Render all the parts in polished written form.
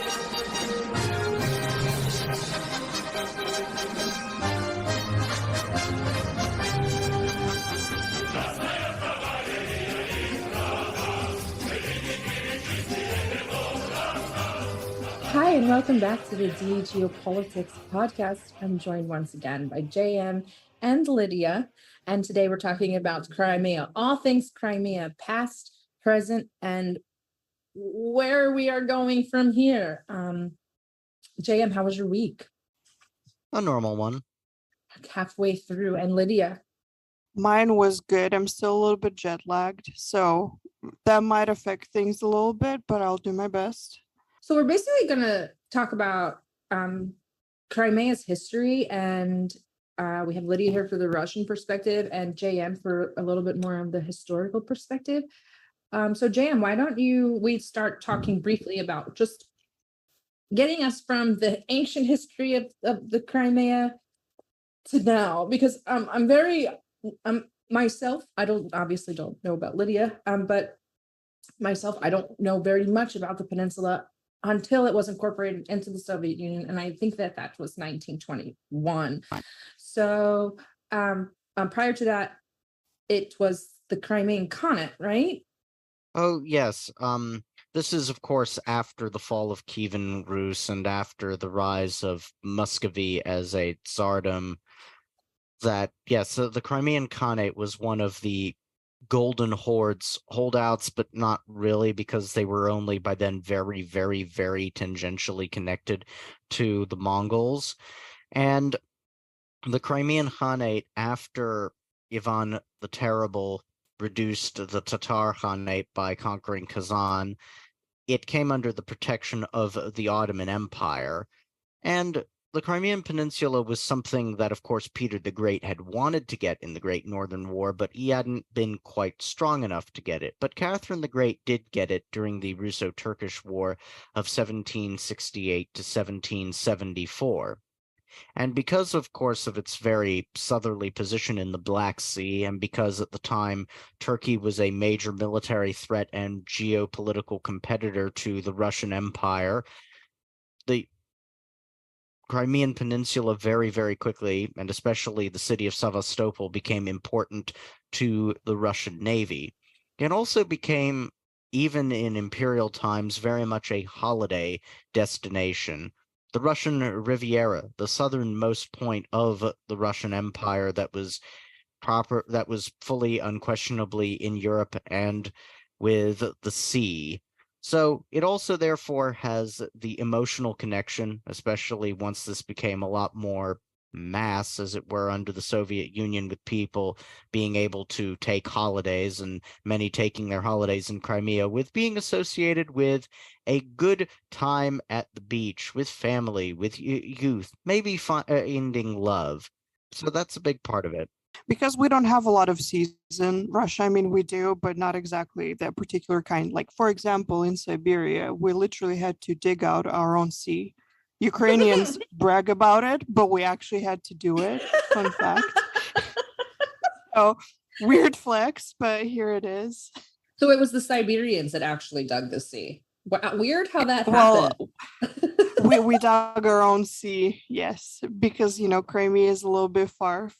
Hi, and welcome back to the D Geopolitics podcast. I'm joined once again by JM and Lydia, and today we're talking about Crimea, all things Crimea, past, present, and where we are going from here. JM, how was your week? A normal one. Halfway through, and Lydia? Mine was good. I'm still a little bit jet lagged, so that might affect things a little bit, but I'll do my best. So we're basically going to talk about Crimea's history, and we have Lydia here for the Russian perspective and JM for a little bit more of the historical perspective. So JM, why don't we start talking briefly about just getting us from the ancient history of the Crimea to now, because myself, I obviously don't know about Lydia, but myself, I don't know very much about the peninsula until it was incorporated into the Soviet Union, and I think that was 1921. So prior to that, it was the Crimean Khanate, right? Oh, yes. This is, of course, after the fall of Kievan Rus and after the rise of Muscovy as a tsardom. That, yes, the Crimean Khanate was one of the Golden Horde's holdouts, but not really, because they were only by then very, very, very tangentially connected to the Mongols. And the Crimean Khanate, after Ivan the Terrible reduced the Tatar Khanate by conquering Kazan, it came under the protection of the Ottoman Empire. And the Crimean Peninsula was something that, of course, Peter the Great had wanted to get in the Great Northern War, but he hadn't been quite strong enough to get it. But Catherine the Great did get it during the Russo-Turkish War of 1768 to 1774. And because, of course, of its very southerly position in the Black Sea, and because at the time Turkey was a major military threat and geopolitical competitor to the Russian Empire, the Crimean Peninsula very, very quickly, and especially the city of Sevastopol, became important to the Russian Navy. It also became, even in imperial times, very much a holiday destination. The Russian Riviera, the southernmost point of the Russian Empire that was fully, unquestionably in Europe and with the sea. So it also, therefore, has the emotional connection, especially once this became a lot more mass, as it were, under the Soviet Union, with people being able to take holidays, and many taking their holidays in Crimea, with being associated with a good time at the beach, with family, with youth, maybe finding love. So that's a big part of it. Because we don't have a lot of seas in Russia. I mean, we do, but not exactly that particular kind. Like, for example, in Siberia, we literally had to dig out our own sea. Ukrainians brag about it, but we actually had to do it. Fun fact. So, weird flex, but here it is. So it was the Siberians that actually dug the sea. Weird how that happened. we dug our own sea, yes, because Crimea is a little bit far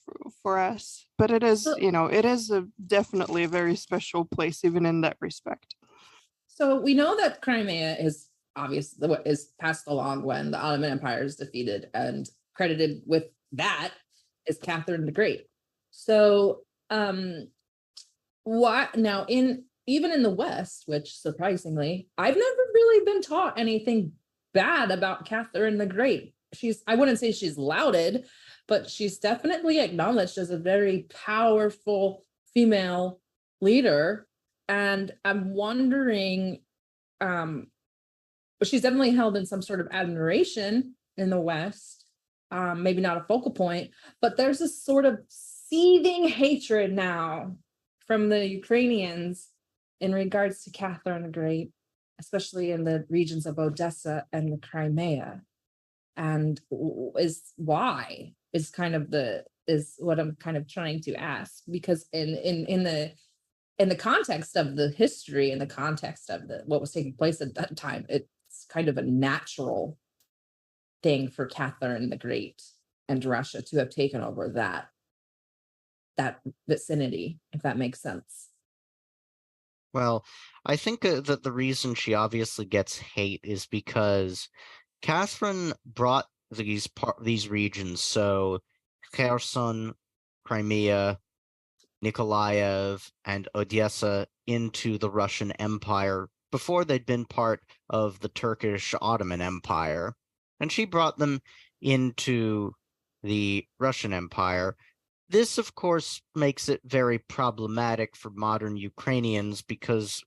for us, but it is it is definitely a very special place, even in that respect. So we know that Crimea is obviously is passed along when the Ottoman Empire is defeated, and credited with that is Catherine the Great. So what now, even in the West, which surprisingly, I've never really been taught anything bad about Catherine the Great. I wouldn't say she's lauded, but she's definitely acknowledged as a very powerful female leader. And I'm wondering, she's definitely held in some sort of admiration in the West, maybe not a focal point, but there's this sort of seething hatred now from the Ukrainians in regards to Catherine the Great, especially in the regions of Odessa and the Crimea. And is what I'm kind of trying to ask, because in the context of the history, in the context of what was taking place at that time, it it's kind of a natural thing for Catherine the Great and Russia to have taken over that vicinity, if that makes sense. Well, I think that the reason she obviously gets hate is because Catherine brought these regions, so Kherson, Crimea, Nikolaev, and Odessa, into the Russian Empire before they'd been part of the Turkish Ottoman Empire. And she brought them into the Russian Empire. This, of course, makes it very problematic for modern Ukrainians because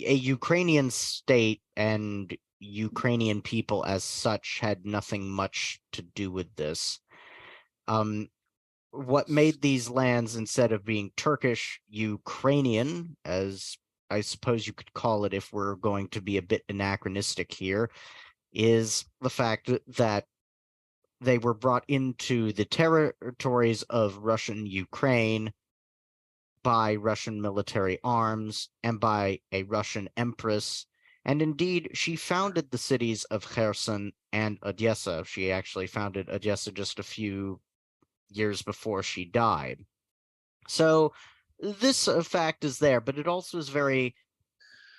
a Ukrainian state and Ukrainian people as such had nothing much to do with this. What made these lands, instead of being Turkish, Ukrainian, as I suppose you could call it if we're going to be a bit anachronistic here, is the fact that they were brought into the territories of Russian Ukraine by Russian military arms and by a Russian empress. And indeed, she founded the cities of Kherson and Odessa. She actually founded Odessa just a few years before she died. So this fact is there, but it also is very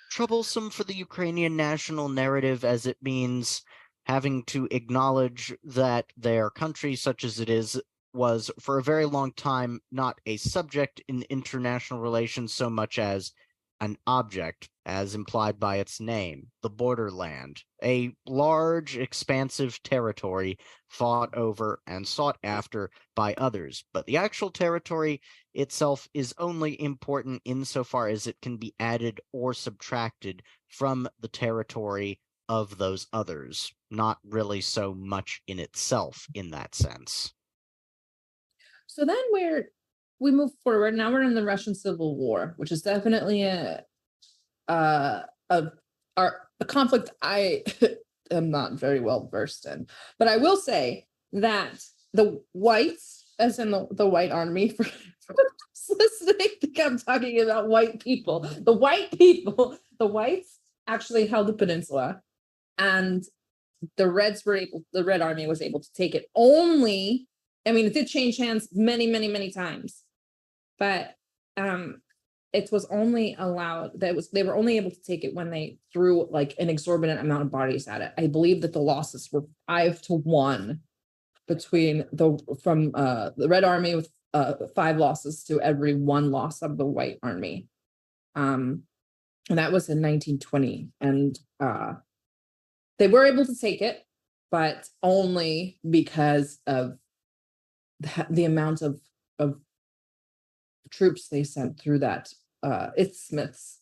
troublesome for the Ukrainian national narrative, as it means having to acknowledge that their country, such as it is, was for a very long time not a subject in international relations so much as an object, as implied by its name, the borderland, a large, expansive territory fought over and sought after by others. But the actual territory itself is only important insofar as it can be added or subtracted from the territory of those others, not really so much in itself in that sense. So then we move forward. Now we're in the Russian Civil War, which is definitely a conflict I am not very well versed in. But I will say that the whites, as in the white army, for listening, I think I'm talking about white people. The whites actually held the peninsula, and the Red Army was able to take it only. I mean, it did change hands many, many, many times, but it was only allowed they were only able to take it when they threw like an exorbitant amount of bodies at it. I believe that the losses were 5-1 between the Red Army, with 5 losses to every 1 loss of the White Army. And that was in 1920. And they were able to take it, but only because of the amount of troops they sent through that isthmus.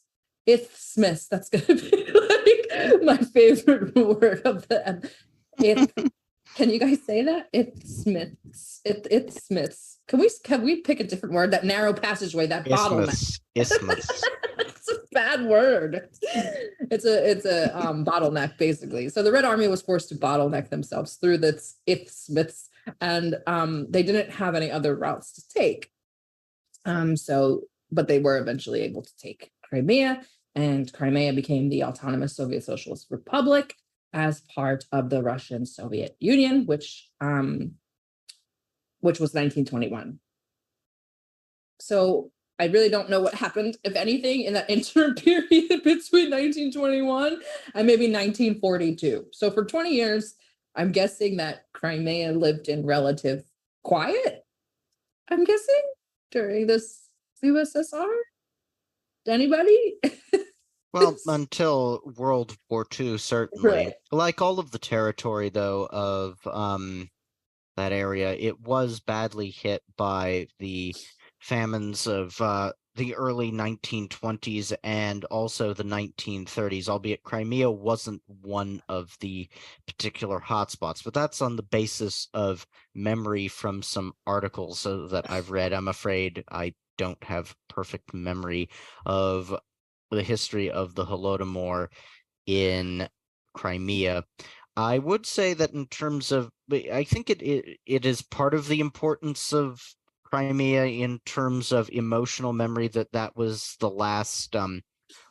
That's gonna be like my favorite word of the can you guys say that? Isthmus. Can we pick a different word? That narrow passageway, that bottleneck. Isthmus. It's a bad word. It's a bottleneck, basically. So the Red Army was forced to bottleneck themselves through this isthmus, and they didn't have any other routes to take. But they were eventually able to take Crimea, and Crimea became the autonomous Soviet Socialist Republic as part of the Russian Soviet Union, which was 1921. So I really don't know what happened, if anything, in that interim period between 1921 and maybe 1942. So for 20 years, I'm guessing that Crimea lived in relative quiet, I'm guessing, during this USSR. Anybody? Well, until World War II, certainly. Right. Like all of the territory, though, of that area, it was badly hit by the famines of the early 1920s and also the 1930s, albeit Crimea wasn't one of the particular hotspots. But that's on the basis of memory from some articles that I've read. I'm afraid I don't have perfect memory of the history of the Holodomor in Crimea. I would say that in terms of, I think it is part of the importance of Crimea in terms of emotional memory, that was the last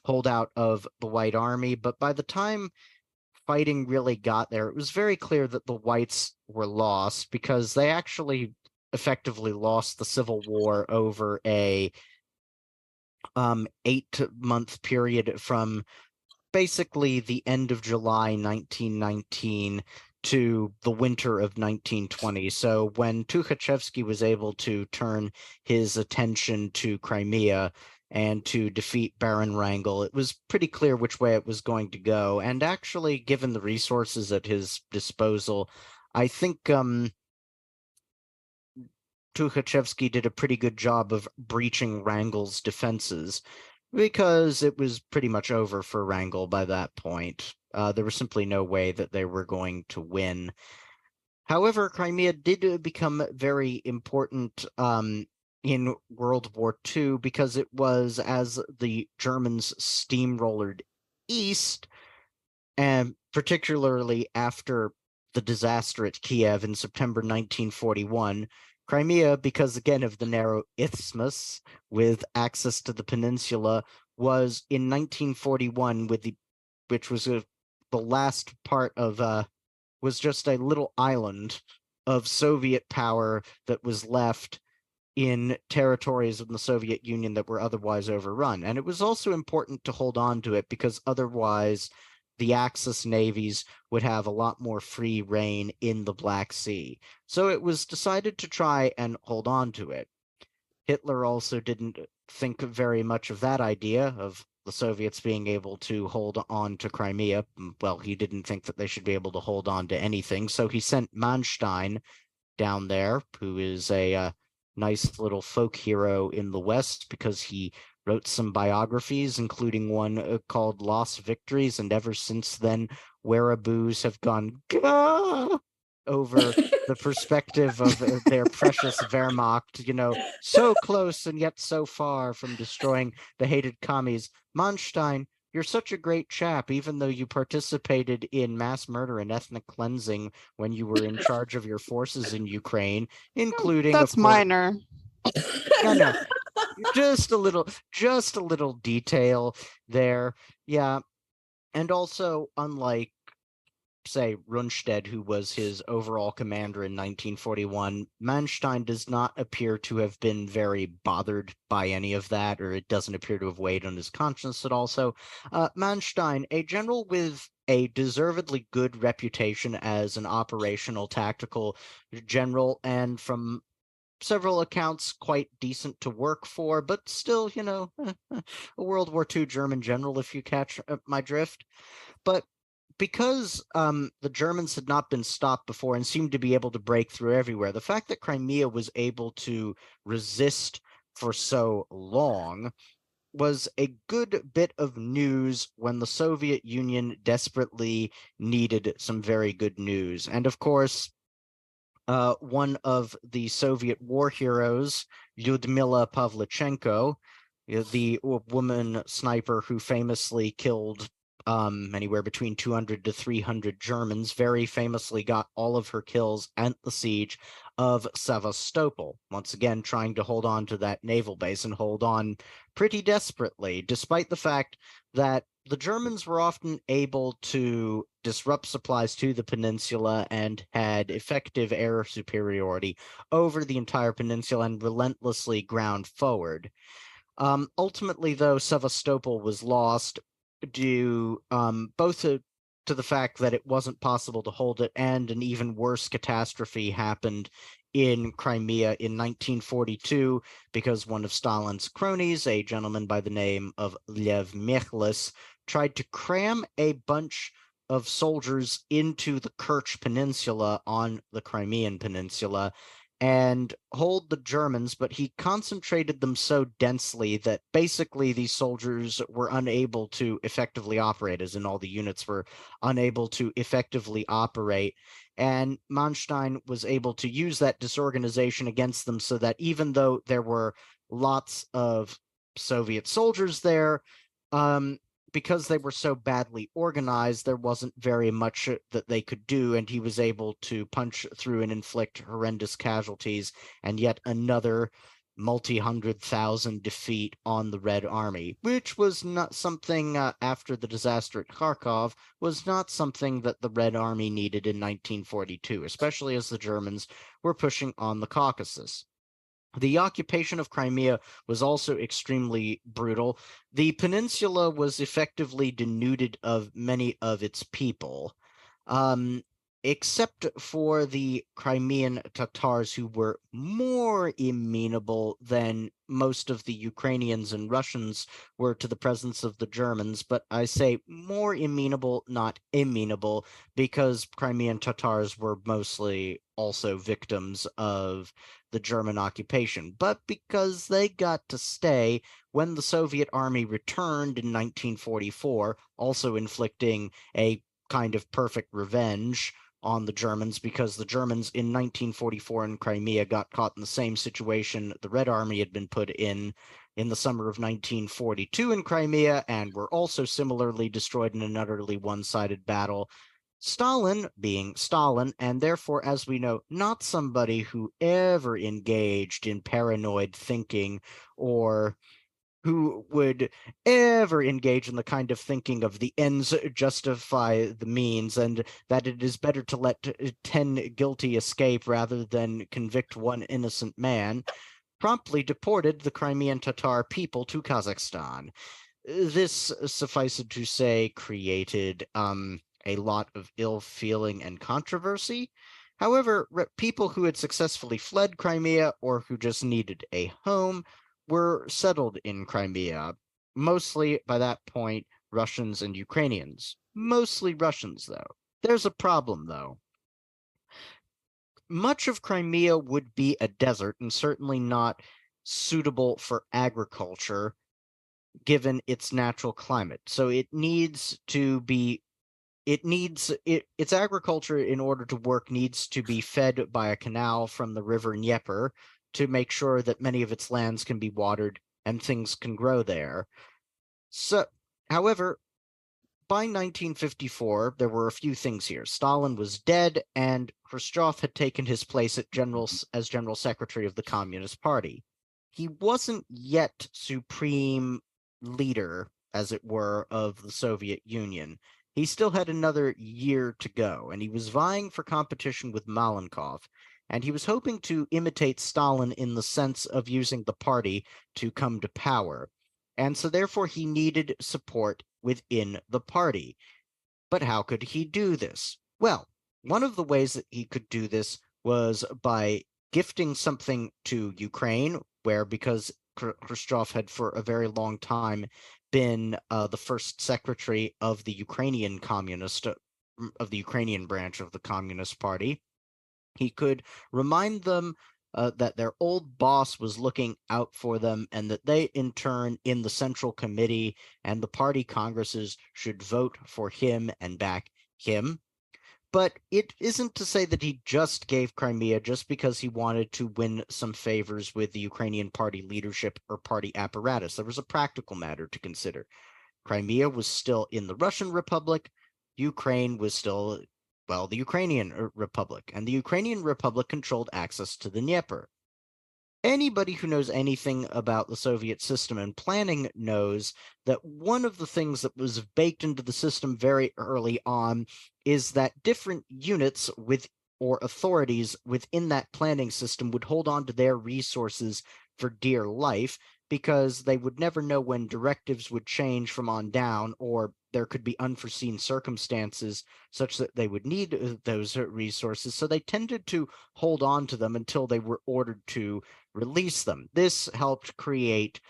holdout of the White Army. But by the time fighting really got there, it was very clear that the whites were lost because they actually effectively lost the Civil War over a 8-month period from basically the end of July 1919 to the winter of 1920. So when Tukhachevsky was able to turn his attention to Crimea and to defeat Baron Wrangel, it was pretty clear which way it was going to go. And actually, given the resources at his disposal, I think Tukhachevsky did a pretty good job of breaching Wrangel's defenses, because it was pretty much over for Wrangel by that point. There was simply no way that they were going to win. However, Crimea did become very important in World War II because it was as the Germans steamrollered east, and particularly after the disaster at Kiev in September 1941, Crimea, because again of the narrow isthmus with access to the peninsula, was in 1941 which was the last part of was just a little island of Soviet power that was left in territories of the Soviet Union that were otherwise overrun. And it was also important to hold on to it because otherwise the Axis navies would have a lot more free reign in the Black Sea. So it was decided to try and hold on to it. Hitler also didn't think very much of that idea of the Soviets being able to hold on to Crimea. Well, he didn't think that they should be able to hold on to anything, so he sent Manstein down there, who is a nice little folk hero in the West because he wrote some biographies, including one called Lost Victories, and ever since then, Wereaboos have gone Gah! Over the perspective of their precious Wehrmacht, so close and yet so far from destroying the hated commies. Manstein, you're such a great chap, even though you participated in mass murder and ethnic cleansing when you were in charge of your forces in Ukraine, including, That's of course, minor. no, just a little detail there. Yeah. And also, unlike, say, Rundstedt, who was his overall commander in 1941, Manstein does not appear to have been very bothered by any of that, or it doesn't appear to have weighed on his conscience at all. So, Manstein, a general with a deservedly good reputation as an operational tactical general, and from several accounts quite decent to work for, but still, a World War II German general, if you catch my drift. But because the Germans had not been stopped before and seemed to be able to break through everywhere, the fact that Crimea was able to resist for so long was a good bit of news when the Soviet Union desperately needed some very good news. And of course, one of the Soviet war heroes, Lyudmila Pavlichenko, the woman sniper who famously killed anywhere between 200 to 300 Germans, very famously got all of her kills at the siege of Sevastopol, once again trying to hold on to that naval base and hold on pretty desperately, despite the fact that the Germans were often able to disrupt supplies to the peninsula and had effective air superiority over the entire peninsula and relentlessly ground forward. Ultimately, though, Sevastopol was lost due both to the fact that it wasn't possible to hold it, and an even worse catastrophe happened in Crimea in 1942 because one of Stalin's cronies, a gentleman by the name of Lev Mikhlis, tried to cram a bunch of soldiers into the Kerch Peninsula on the Crimean Peninsula and hold the Germans, but he concentrated them so densely that basically these soldiers were unable to effectively operate, as in all the units were unable to effectively operate. And Manstein was able to use that disorganization against them so that even though there were lots of Soviet soldiers there, because they were so badly organized, there wasn't very much that they could do, and he was able to punch through and inflict horrendous casualties, and yet another multi-hundred-thousand defeat on the Red Army, which was not something, after the disaster at Kharkov, was not something that the Red Army needed in 1942, especially as the Germans were pushing on the Caucasus. The occupation of Crimea was also extremely brutal. The peninsula was effectively denuded of many of its people. Except for the Crimean Tatars, who were more amenable than most of the Ukrainians and Russians were to the presence of the Germans. But I say more amenable, not amenable, because Crimean Tatars were mostly also victims of the German occupation, but because they got to stay when the Soviet army returned in 1944, also inflicting a kind of perfect revenge on the Germans, because the Germans in 1944 in Crimea got caught in the same situation the Red Army had been put in the summer of 1942 in Crimea, and were also similarly destroyed in an utterly one-sided battle. Stalin, being Stalin, and therefore, as we know, not somebody who ever engaged in paranoid thinking, or who would ever engage in the kind of thinking of the ends justify the means, and that it is better to let 10 guilty escape rather than convict one innocent man, promptly deported the Crimean Tatar people to Kazakhstan. This, suffice it to say, created a lot of ill feeling and controversy. However, people who had successfully fled Crimea or who just needed a home were settled in Crimea, mostly by that point Russians and Ukrainians. Mostly Russians, though. There's a problem, though. Much of Crimea would be a desert and certainly not suitable for agriculture given its natural climate. So it needs to be its agriculture, in order to work, needs to be fed by a canal from the river Dnieper to make sure that many of its lands can be watered and things can grow there. So, however, by 1954, there were a few things here. Stalin was dead, and Khrushchev had taken his place as General Secretary of the Communist Party. He wasn't yet supreme leader, as it were, of the Soviet Union. He still had another year to go, and he was vying for competition with Malenkov, and he was hoping to imitate Stalin in the sense of using the party to come to power. And so therefore he needed support within the party. But how could he do this? Well, one of the ways that he could do this was by gifting something to Ukraine, where, because Khrushchev had for a very long time been the first secretary of the Ukrainian branch of the Communist Party, he could remind them that their old boss was looking out for them, and that they, in turn, in the Central Committee and the party congresses, should vote for him and back him. But it isn't to say that he just gave Crimea just because he wanted to win some favors with the Ukrainian party leadership or party apparatus. There was a practical matter to consider. Crimea was still in the Russian Republic. Ukraine was still, well, the Ukrainian Republic. And the Ukrainian Republic controlled access to the Dnieper. Anybody who knows anything about the Soviet system and planning knows that one of the things that was baked into the system very early on is that different units or authorities within that planning system would hold on to their resources for dear life, because they would never know when directives would change from on down, or there could be unforeseen circumstances such that they would need those resources. So they tended to hold on to them until they were ordered to release them. This helped create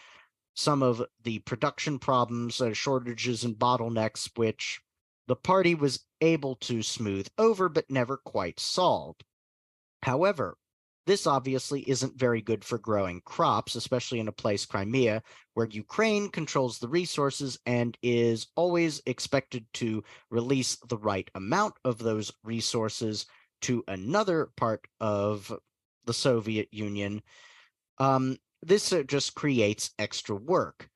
some of the production problems, shortages, and bottlenecks, which the party was able to smooth over but never quite solved. However, this obviously isn't very good for growing crops, especially in a place, Crimea, where Ukraine controls the resources and is always expected to release the right amount of those resources to another part of the Soviet Union. This just creates extra work.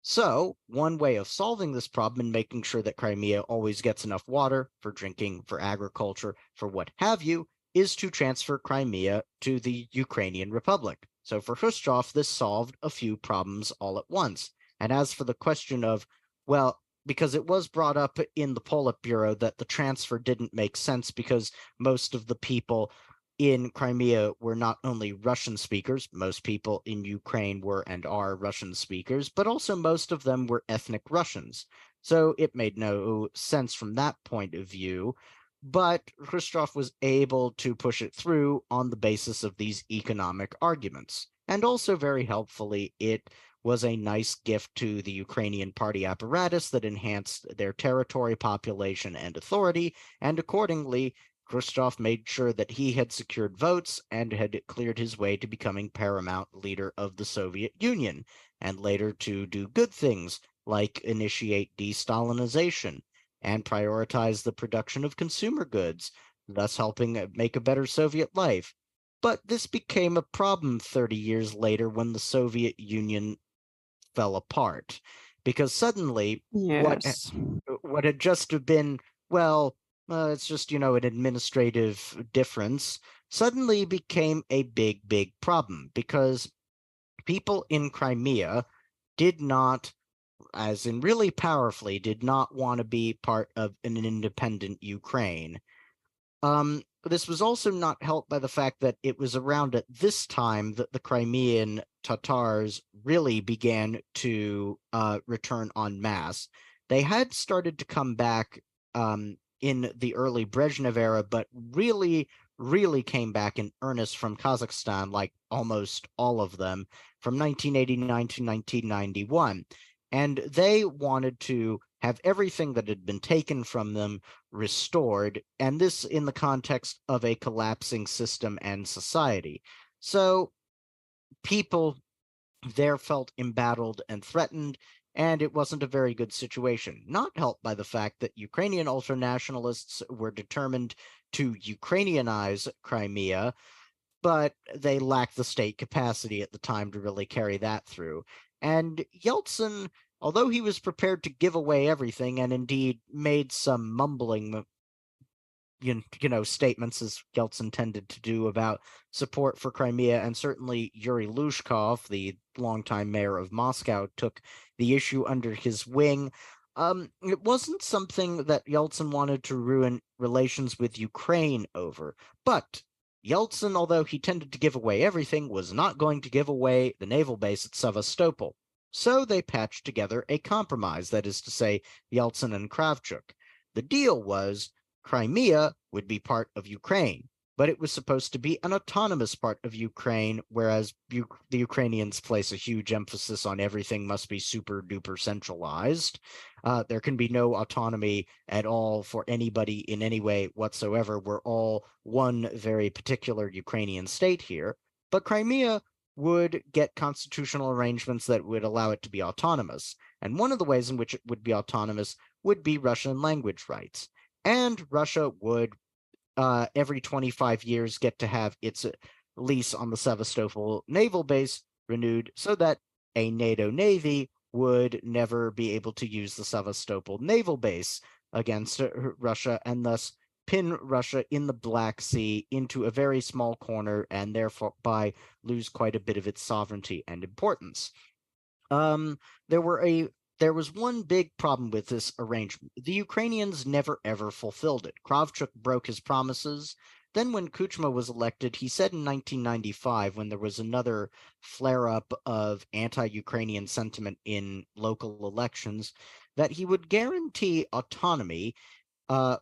So, one way of solving this problem and making sure that Crimea always gets enough water for drinking, for agriculture, for what have you, is to transfer Crimea to the Ukrainian Republic. So for Khrushchev, this solved a few problems all at once. And as for the question of, well, because it was brought up in the Politburo that the transfer didn't make sense because most of the people in Crimea were not only Russian speakers, most people in Ukraine were and are Russian speakers, but also most of them were ethnic Russians. So it made no sense from that point of view. But Khrushchev was able to push it through on the basis of these economic arguments. And also, very helpfully, it was a nice gift to the Ukrainian party apparatus that enhanced their territory, population, and authority, and accordingly, Khrushchev made sure that he had secured votes and had cleared his way to becoming paramount leader of the Soviet Union, and later to do good things like initiate de-Stalinization and prioritize the production of consumer goods, thus helping make a better Soviet life. But this became a problem 30 years later when the Soviet Union fell apart, because suddenly Yes. what had just been, well, it's just, an administrative difference, suddenly became a big, big problem because people in Crimea did not, as in really powerfully, did not want to be part of an independent Ukraine. This was also not helped by the fact that it was around at this time that the Crimean Tatars really began to return en masse. They had started to come back in the early Brezhnev era, but really, really came back in earnest from Kazakhstan, like almost all of them, from 1989 to 1991. And they wanted to have everything that had been taken from them restored, and this in the context of a collapsing system and society. So people there felt embattled and threatened, and it wasn't a very good situation, not helped by the fact that Ukrainian ultranationalists were determined to Ukrainianize Crimea, but they lacked the state capacity at the time to really carry that through. And Yeltsin, although he was prepared to give away everything and indeed made some mumbling statements, as Yeltsin tended to do, about support for Crimea, and certainly Yuri Lushkov, the longtime mayor of Moscow, took the issue under his wing. It wasn't something that Yeltsin wanted to ruin relations with Ukraine over, but Yeltsin, although he tended to give away everything, was not going to give away the naval base at Sevastopol. So they patched together a compromise, that is to say, Yeltsin and Kravchuk. The deal was Crimea would be part of Ukraine, but it was supposed to be an autonomous part of Ukraine, whereas the Ukrainians place a huge emphasis on everything must be super duper centralized. There can be no autonomy at all for anybody in any way whatsoever. We're all one very particular Ukrainian state here, but Crimea would get constitutional arrangements that would allow it to be autonomous. And one of the ways in which it would be autonomous would be Russian language rights. And Russia would, every 25 years, get to have its lease on the Sevastopol naval base renewed so that a NATO navy would never be able to use the Sevastopol naval base against Russia, and thus pin Russia in the Black Sea into a very small corner and therefore by lose quite a bit of its sovereignty and importance. There was one big problem with this arrangement. The Ukrainians never ever fulfilled it. Kravchuk broke his promises. Then when Kuchma was elected, he said in 1995, when there was another flare-up of anti-Ukrainian sentiment in local elections, that he would guarantee autonomy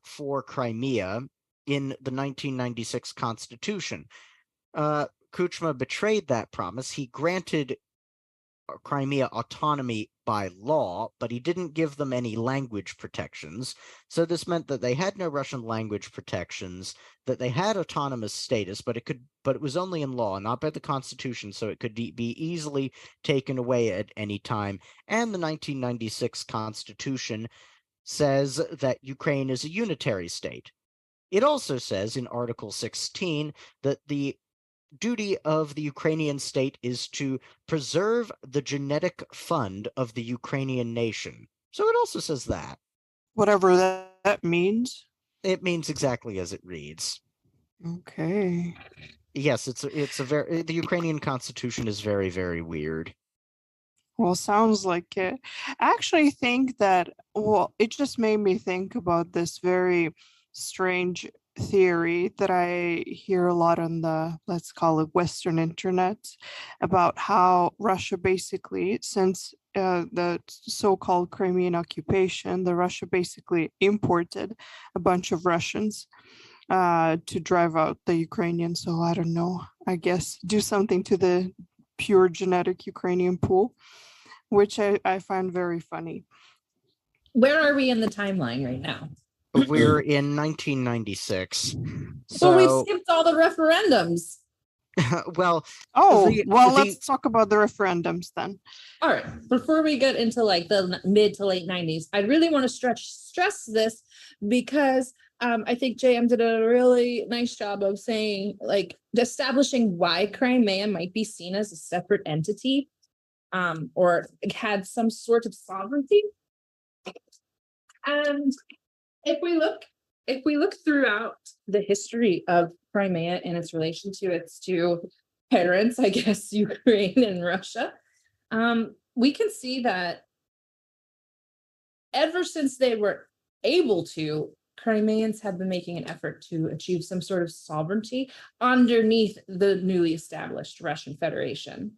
for Crimea in the 1996 Constitution. Kuchma betrayed that promise. He granted Crimea autonomy by law, but he didn't give them any language protections. So this meant that they had no Russian language protections, that they had autonomous status, but it was only in law, not by the Constitution, so it could be easily taken away at any time. And the 1996 Constitution says that Ukraine is a unitary state. It also says in Article 16 that the duty of the Ukrainian state is to preserve the genetic fund of the Ukrainian nation. So it also says that. Whatever that means. It means exactly as it reads. Okay. Yes, it's a very the Ukrainian constitution is very, very weird. Well, sounds like it. I actually think that, well, it just made me think about this very strange theory that I hear a lot on the, let's call it Western internet, about how Russia basically, since the so-called Crimean occupation, the Russia basically imported a bunch of Russians to drive out the Ukrainians. So I don't know, I guess do something to the pure genetic Ukrainian pool, which I find very funny. Where are we in the timeline right now? We're in 1996. Well, we So, skipped all the referendums. well, Oh, the- well, the- let's talk about the referendums then. All right, before we get into like the mid to late 90s, I really want to stress this because I think JM did a really nice job of saying, like, establishing why Crimea might be seen as a separate entity, or had some sort of sovereignty. And if we look throughout the history of Crimea and its relation to its two parents, I guess, Ukraine and Russia, we can see that ever since they were able to, Crimeans have been making an effort to achieve some sort of sovereignty underneath the newly established Russian Federation.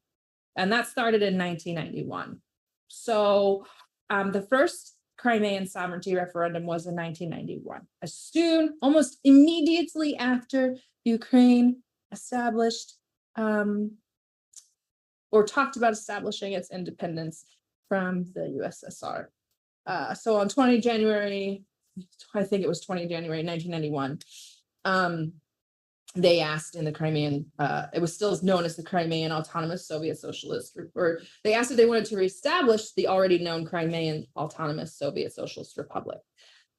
And that started in 1991. So the first Crimean sovereignty referendum was in 1991. As soon, almost immediately after Ukraine established or talked about establishing its independence from the USSR. So on 20 January, I think it was 20 January 1991, they asked in the Crimean, it was still known as the Crimean Autonomous Soviet Socialist, or they asked if they wanted to reestablish the already known Crimean Autonomous Soviet Socialist Republic.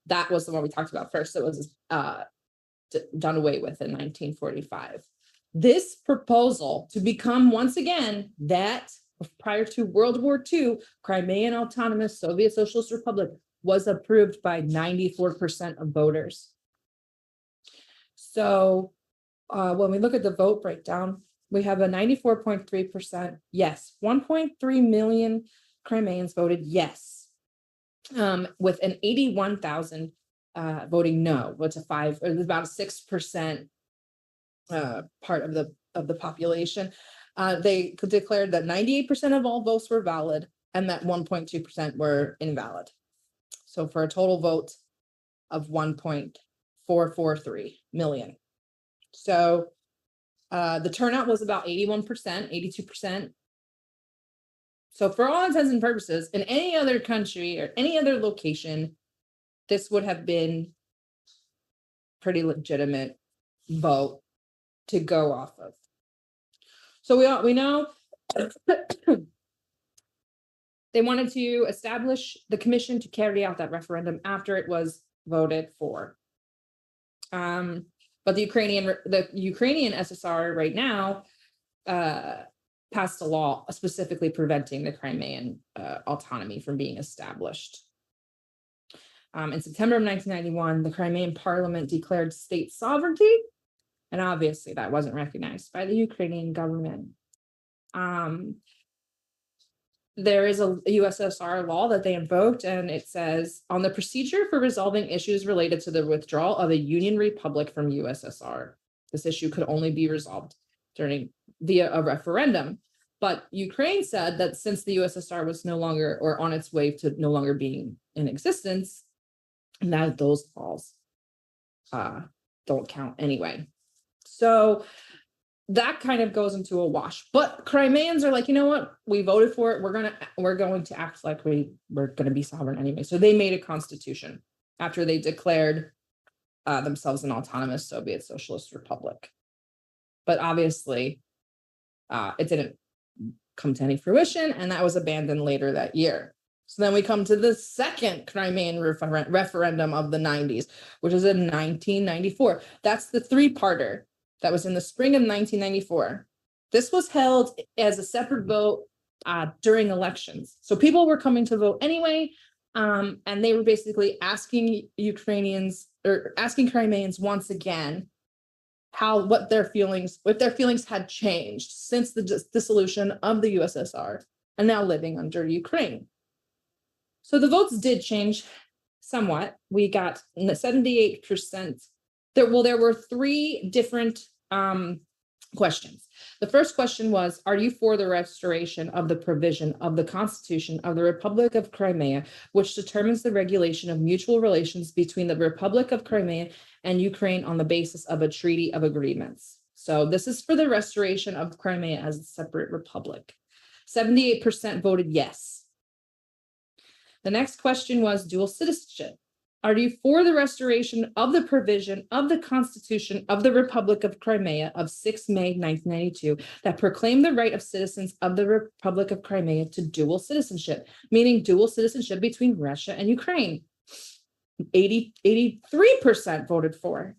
That was the one we talked about first. It was done away with in 1945. This proposal to become once again that prior to World War II, Crimean Autonomous Soviet Socialist Republic was approved by 94% of voters. So when we look at the vote breakdown, we have a 94.3% yes. 1.3 million Crimeans voted yes, with an 81,000 voting no. What's a five? Or about a 6% part of the population. They declared that 98% of all votes were valid and that 1.2% were invalid. So for a total vote of 1.443 million. So the turnout was about 81%, 82%. So for all intents and purposes, in any other country or any other location, this would have been pretty legitimate vote to go off of. So we know they wanted to establish the commission to carry out that referendum after it was voted for. But the Ukrainian SSR right now passed a law specifically preventing the Crimean autonomy from being established. In September of 1991, the Crimean parliament declared state sovereignty, and obviously that wasn't recognized by the Ukrainian government. There is a USSR law that they invoked, and it says on the procedure for resolving issues related to the withdrawal of a union republic from USSR. This issue could only be resolved via a referendum. But Ukraine said that since the USSR was no longer, or on its way to no longer being in existence, that those laws don't count anyway. So that kind of goes into a wash. But Crimeans are like, you know what? We voted for it. We're going to act like we're going to be sovereign anyway. So they made a constitution after they declared themselves an autonomous Soviet Socialist Republic. But obviously, it didn't come to any fruition, and that was abandoned later that year. So then we come to the second Crimean referendum of the 90s, which is in 1994. That's the three-parter. That was in the spring of 1994. This was held as a separate vote during elections. So people were coming to vote anyway, and they were basically asking Ukrainians or asking Crimeans once again, what their feelings, if their feelings had changed since the dissolution of the USSR and now living under Ukraine. So the votes did change somewhat. We got 78%. There were three different questions. The first question was, are you for the restoration of the provision of the Constitution of the Republic of Crimea, which determines the regulation of mutual relations between the Republic of Crimea and Ukraine on the basis of a treaty of agreements? So this is for the restoration of Crimea as a separate republic. 78% voted yes. The next question was dual citizenship. Are you for the restoration of the provision of the Constitution of the Republic of Crimea of 6 May 1992 that proclaimed the right of citizens of the Republic of Crimea to dual citizenship, meaning dual citizenship between Russia and Ukraine? 83% voted for.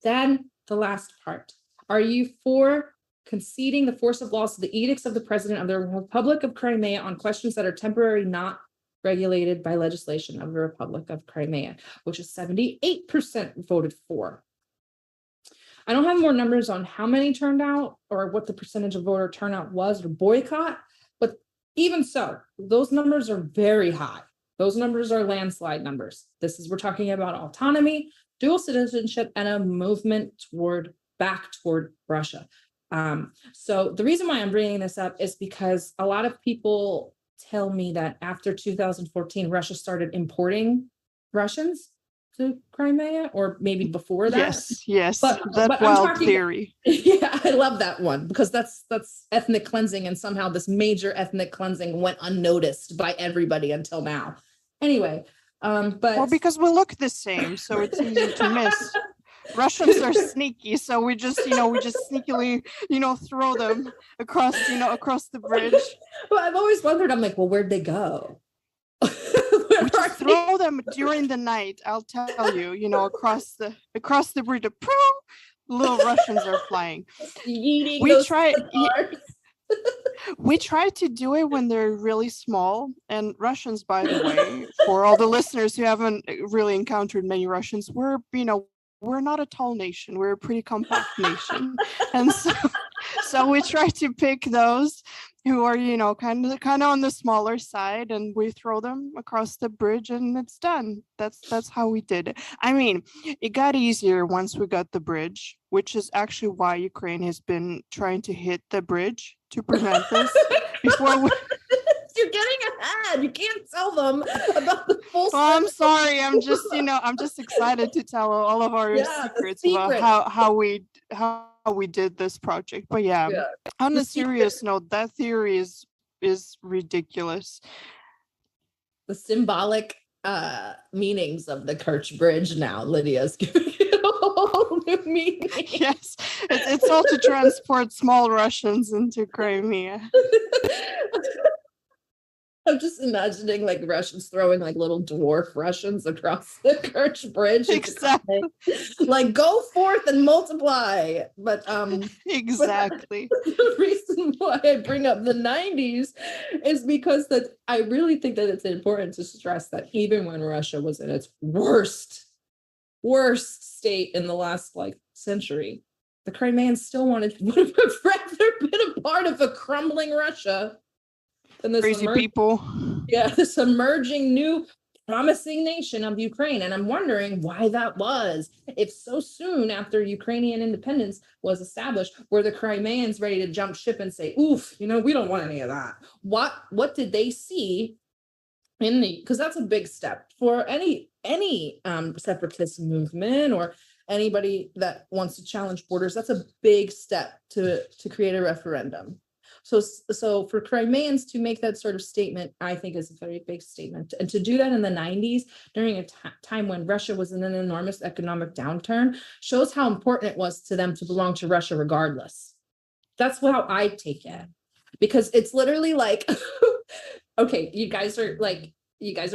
Then the last part. Are you for conceding the force of law to the edicts of the President of the Republic of Crimea on questions that are temporary, not regulated by legislation of the Republic of Crimea, which is 78% voted for. I don't have more numbers on how many turned out or what the percentage of voter turnout was or boycott, but even so, those numbers are very high. Those numbers are landslide numbers. We're talking about autonomy, dual citizenship, and a movement back toward Russia. So the reason why I'm bringing this up is because a lot of people tell me that after 2014, Russia started importing Russians to Crimea, or maybe before that. Yes, that wild theory. Yeah, I love that one because that's ethnic cleansing, and somehow this major ethnic cleansing went unnoticed by everybody until now. Anyway, but because we look the same, so it's easy to miss. Russians are sneaky, so we just sneakily, throw them across the bridge. Well, I've always wondered, I'm like, well, where'd they go? We just throw them during the night. I'll tell you, across the bridge, little Russians are flying. We try to do it when they're really small. And Russians, by the way, for all the listeners who haven't really encountered many Russians, we're not a tall nation. We're a pretty compact nation. And so we try to pick those who are, kind of on the smaller side, and we throw them across the bridge and it's done. That's how we did it. I mean, it got easier once we got the bridge, which is actually why Ukraine has been trying to hit the bridge to prevent this. You're getting ahead. You can't tell them about the full. Well, I'm sorry. I'm just excited to tell all of our secrets about how we did this project. But on a serious note, that theory is ridiculous. The symbolic meanings of the Kerch Bridge now, Lydia's giving it a whole new meaning. Yes, it's all to transport small Russians into Crimea. I'm just imagining like Russians throwing like little dwarf Russians across the Kerch Bridge. Exactly. Like go forth and multiply. But exactly. But the reason why I bring up the 90s is because that I really think that it's important to stress that even when Russia was in its worst state in the last century, the Crimeans still would have rather been a part of a crumbling Russia. And this crazy people. Yeah, this emerging new promising nation of Ukraine. And I'm wondering why that was. If so soon after Ukrainian independence was established, were the Crimeans ready to jump ship and say, oof, we don't want any of that. What did they see in because that's a big step for any separatist movement or anybody that wants to challenge borders. That's a big step to create a referendum. So for Crimeans to make that sort of statement, I think is a very big statement. And to do that in the 90s, during a time when Russia was in an enormous economic downturn, shows how important it was to them to belong to Russia regardless. That's how I take it. Because it's literally like, okay, you guys are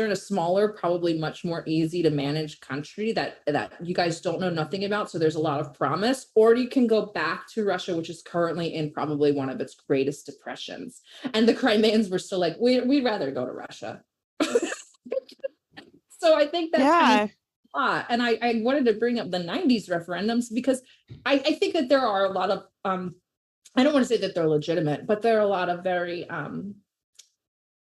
in a smaller, probably much more easy to manage country that you guys don't know nothing about. So there's a lot of promise, or you can go back to Russia, which is currently in probably one of its greatest depressions. And the Crimeans were still like, we'd rather go to Russia. So I think that lot. And I wanted to bring up the 90s referendums because I think that there are a lot of, I don't want to say that they're legitimate, but there are a lot of very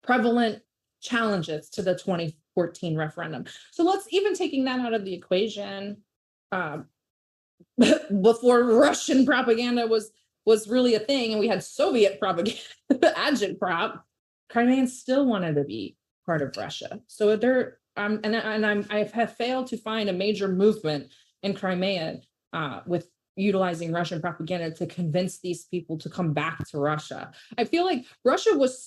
prevalent challenges to the 2014 referendum. So let's even taking that out of the equation, before Russian propaganda was really a thing, and we had Soviet propaganda, agitprop, Crimeans still wanted to be part of Russia. So there, I have failed to find a major movement in Crimea with utilizing Russian propaganda to convince these people to come back to Russia. I feel like Russia was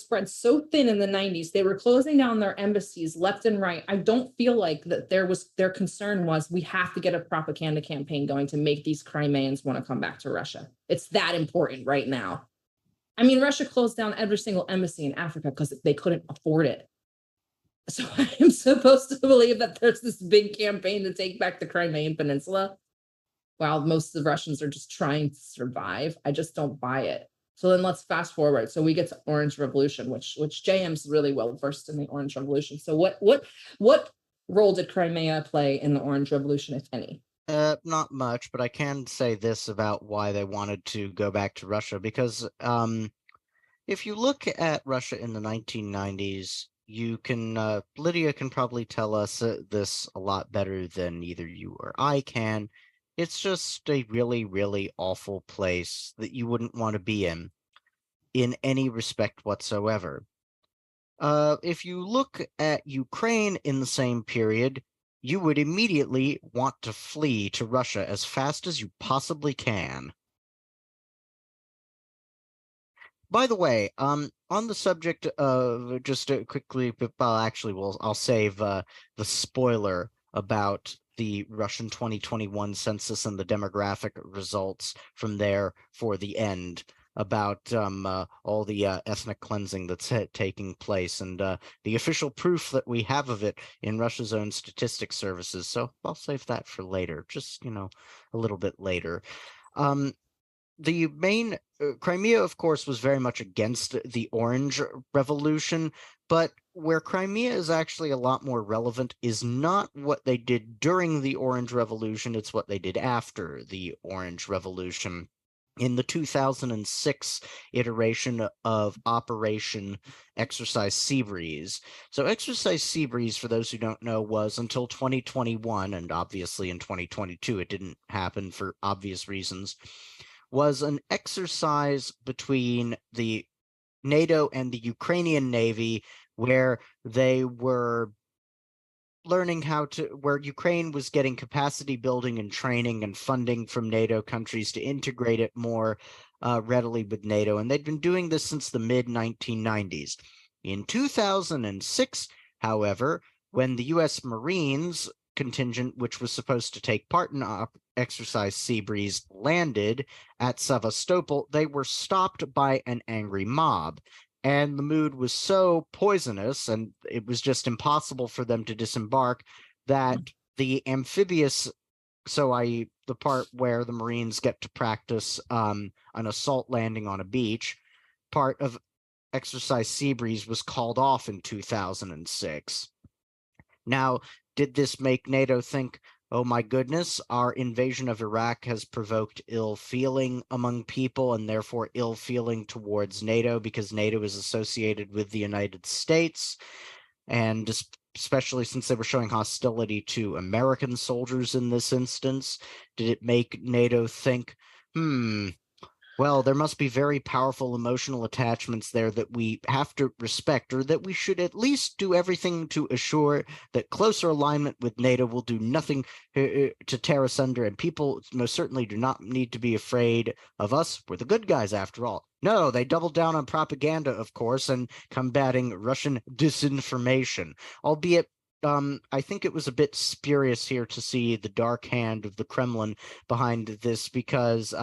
spread so thin in the 90s. They were closing down their embassies left and right. I don't feel like that their concern was we have to get a propaganda campaign going to make these Crimeans want to come back to Russia. It's that important right now. I mean, Russia closed down every single embassy in Africa because they couldn't afford it. So I am supposed to believe that there's this big campaign to take back the Crimean Peninsula, while most of the Russians are just trying to survive. I just don't buy it. So then let's fast forward. So we get to Orange Revolution, which JM's really well versed in the Orange Revolution. So what role did Crimea play in the Orange Revolution, if any? Not much, but I can say this about why they wanted to go back to Russia, because if you look at Russia in the 1990s, you can, Lydia can probably tell us this a lot better than either you or I can. It's just a really, really awful place that you wouldn't want to be in any respect whatsoever. If you look at Ukraine in the same period, you would immediately want to flee to Russia as fast as you possibly can. By the way, on the subject of just quickly, well, actually, I'll save the spoiler about the Russian 2021 census and the demographic results from there for the end, about all the ethnic cleansing that's taking place, and the official proof that we have of it in Russia's own statistics services. So I'll save that for later, just, a little bit later. The main Crimea, of course, was very much against the Orange Revolution, but where Crimea is actually a lot more relevant is not what they did during the Orange Revolution, it's what they did after the Orange Revolution. In the 2006 iteration of Operation Exercise Seabreeze. So Exercise Seabreeze, for those who don't know, was until 2021, and obviously in 2022 it didn't happen for obvious reasons, was an exercise between the NATO and the Ukrainian Navy where they were learning where Ukraine was getting capacity building and training and funding from NATO countries to integrate it more readily with NATO. And they'd been doing this since the mid-1990s. In 2006, however, when the U.S. Marines contingent, which was supposed to take part in Exercise Seabreeze, landed at Sevastopol, they were stopped by an angry mob. And the mood was so poisonous, and it was just impossible for them to disembark, that the amphibious, i.e. the part where the Marines get to practice an assault landing on a beach, part of Exercise Seabreeze was called off in 2006. Now, did this make NATO think, oh my goodness, our invasion of Iraq has provoked ill feeling among people and therefore ill feeling towards NATO because NATO is associated with the United States? And especially since they were showing hostility to American soldiers in this instance, did it make NATO think, well, there must be very powerful emotional attachments there that we have to respect, or that we should at least do everything to assure that closer alignment with NATO will do nothing to tear us under, and people most certainly do not need to be afraid of us. We're the good guys after all. No, they doubled down on propaganda, of course, and combating Russian disinformation, albeit I think it was a bit spurious here to see the dark hand of the Kremlin behind this, because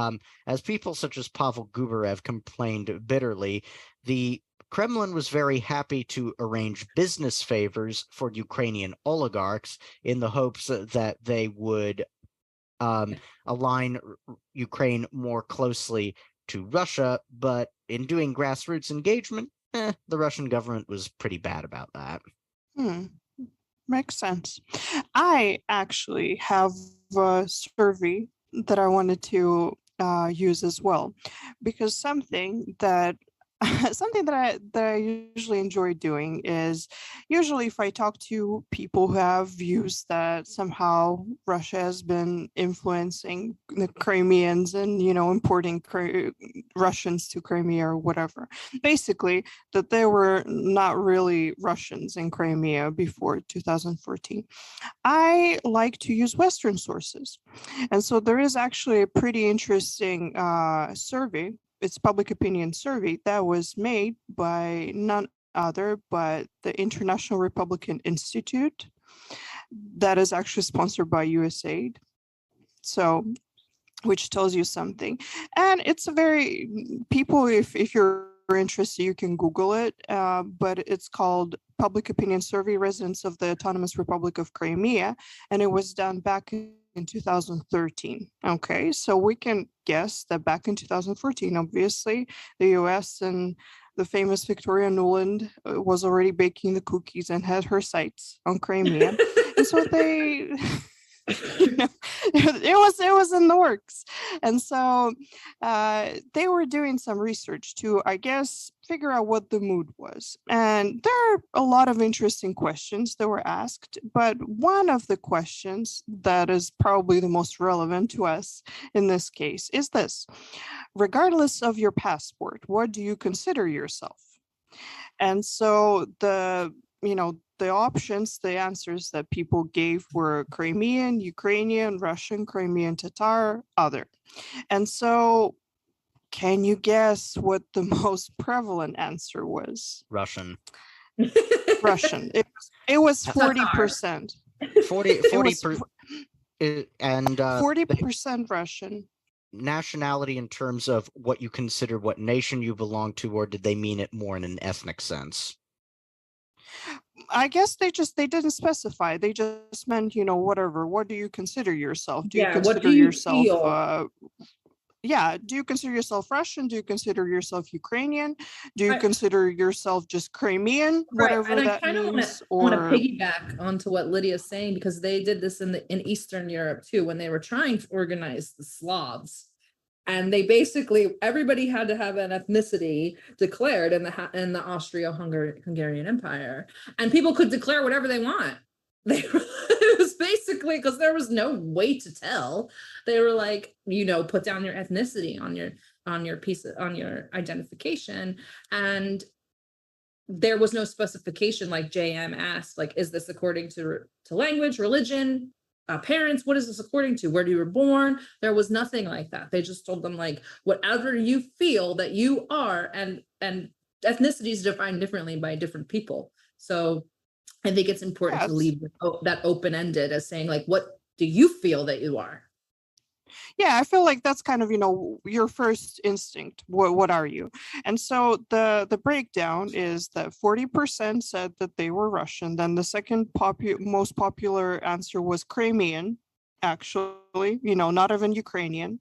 as people such as Pavel Gubarev complained bitterly, the Kremlin was very happy to arrange business favors for Ukrainian oligarchs in the hopes that they would align Ukraine more closely to Russia, but in doing grassroots engagement, the Russian government was pretty bad about that. Makes sense. I actually have a survey that I wanted to use as well, because something that something that I usually enjoy doing is, usually if I talk to people who have views that somehow Russia has been influencing the Crimeans and, importing Russians to Crimea or whatever, basically that they were not really Russians in Crimea before 2014. I like to use Western sources. And so there is actually a pretty interesting survey. It's public opinion survey that was made by none other but the International Republican Institute, that is actually sponsored by USAID. So, which tells you something. And it's a very, people, if you're interested, you can Google it, but it's called Public Opinion Survey, Residents of the Autonomous Republic of Crimea, and it was done back in 2013. Okay, so we can guess that back in 2014, obviously, the US and the famous Victoria Nuland was already baking the cookies and had her sights on Crimea. And so they... it was in the works. And so they were doing some research to, I guess, figure out what the mood was. And there are a lot of interesting questions that were asked, but one of the questions that is probably the most relevant to us in this case is this: regardless of your passport, what do you consider yourself? And so the options, the answers that people gave were Crimean, Ukrainian, Russian, Crimean Tatar, other. And so can you guess what the most prevalent answer was? Russian. Russian. It was 40%. 40%. And 40% Russian. Nationality in terms of what you consider what nation you belong to, or did they mean it more in an ethnic sense? I guess they didn't specify. They just meant, whatever. What do you consider yourself? Do you consider what do you yourself feel? do you consider yourself Russian? Do you consider yourself Ukrainian? Do you consider yourself just Crimean? Whatever and that I kind of means. want to piggyback onto what Lydia's saying, because they did this in Eastern Europe too, when they were trying to organize the Slavs. And they basically, everybody had to have an ethnicity declared in the Austro-Hungarian Empire, and people could declare whatever they want. It was basically, because there was no way to tell. They were like, put down your ethnicity on your identification, and there was no specification, like JM asked, like, is this according to language, religion, parents, what is this according to, where you were born? There was nothing like that. They just told them, like, whatever you feel that you are, and ethnicity is defined differently by different people. So I think it's important to leave that open-ended as saying, like, what do you feel that you are? Yeah, I feel like that's kind of, your first instinct. What are you? And so the breakdown is that 40% said that they were Russian. Then the second most popular answer was Crimean, actually, not even Ukrainian.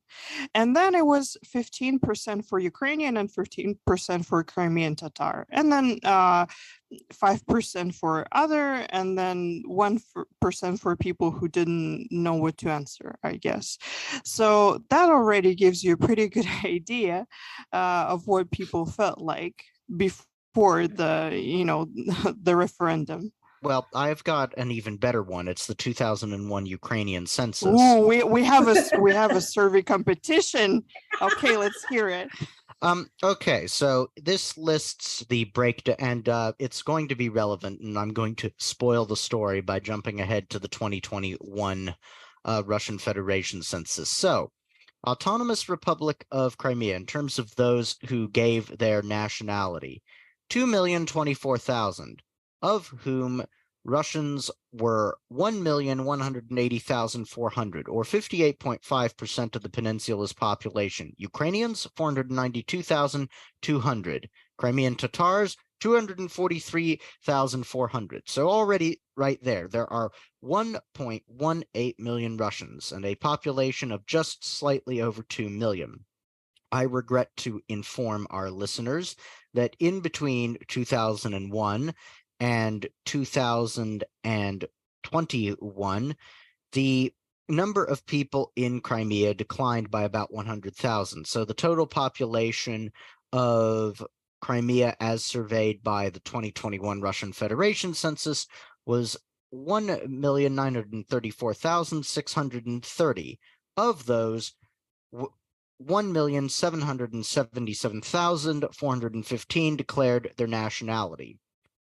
And then it was 15% for Ukrainian and 15% for Crimean Tatar. And then 5% for other, and then 1% for people who didn't know what to answer, I guess. So that already gives you a pretty good idea of what people felt like before the, the referendum. Well, I've got an even better one. It's the 2001 Ukrainian census. Ooh, we have a survey competition. Okay, let's hear it. Okay, so this lists the breakdown, and it's going to be relevant, and I'm going to spoil the story by jumping ahead to the 2021 Russian Federation census. So, Autonomous Republic of Crimea, in terms of those who gave their nationality, 2,024,000, of whom Russians were 1,180,400, or 58.5% of the peninsula's population. Ukrainians, 492,200. Crimean Tatars, 243,400. So already right there are 1.18 million Russians and a population of just slightly over 2 million. I regret to inform our listeners that in between 2001 and 2014, 2021, the number of people in Crimea declined by about 100,000. So the total population of Crimea as surveyed by the 2021 Russian Federation census was 1,934,630. Of those, 1,777,415 declared their nationality.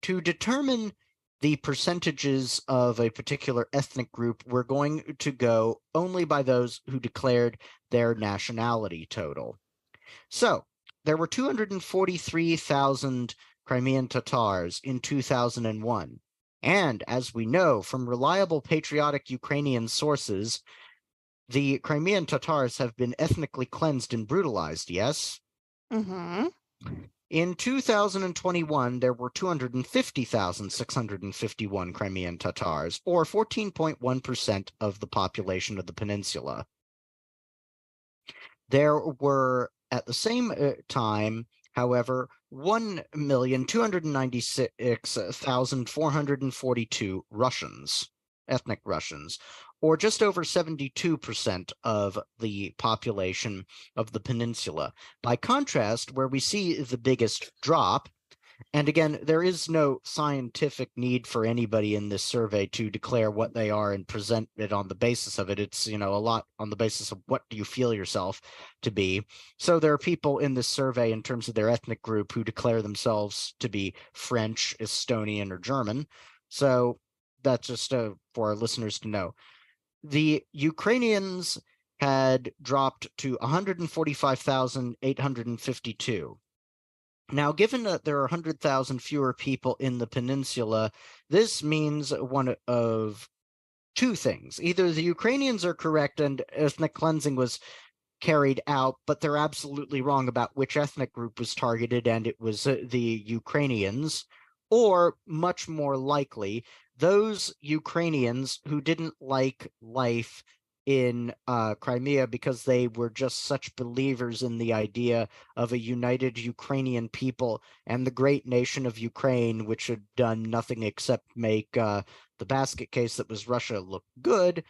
To determine the percentages of a particular ethnic group, we're going to go only by those who declared their nationality total. So there were 243,000 Crimean Tatars in 2001. And as we know from reliable patriotic Ukrainian sources, the Crimean Tatars have been ethnically cleansed and brutalized, yes? Mm-hmm. In 2021, there were 250,651 Crimean Tatars, or 14.1% of the population of the peninsula. There were, at the same time, however, 1,296,442 Russians, ethnic Russians, or just over 72% of the population of the peninsula. By contrast, where we see the biggest drop, and again, there is no scientific need for anybody in this survey to declare what they are and present it on the basis of it. It's, a lot on the basis of what do you feel yourself to be. So there are people in this survey in terms of their ethnic group who declare themselves to be French, Estonian, or German. So that's just for our listeners to know. The Ukrainians had dropped to 145,852. Now, given that there are 100,000 fewer people in the peninsula, this means one of two things. Either the Ukrainians are correct and ethnic cleansing was carried out, but they're absolutely wrong about which ethnic group was targeted, and it was the Ukrainians, or much more likely, those Ukrainians who didn't like life in Crimea because they were just such believers in the idea of a united Ukrainian people and the great nation of Ukraine, which had done nothing except make the basket case that was Russia look good,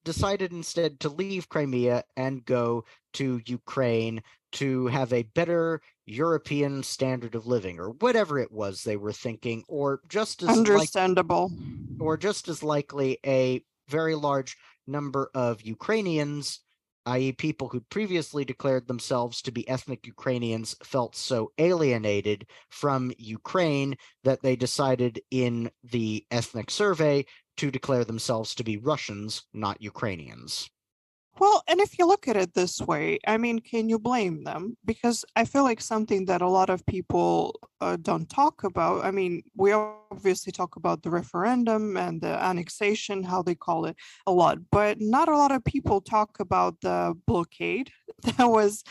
decided instead to leave Crimea and go to Ukraine to have a better European standard of living, or whatever it was they were thinking, or just as Understandable. or just as likely a very large number of Ukrainians, i.e. people who previously declared themselves to be ethnic Ukrainians, felt so alienated from Ukraine that they decided in the ethnic survey to declare themselves to be Russians, not Ukrainians. Well, and if you look at it this way, I mean, can you blame them? Because I feel like something that a lot of people don't talk about. I mean, we obviously talk about the referendum and the annexation, how they call it, a lot, but not a lot of people talk about the blockade that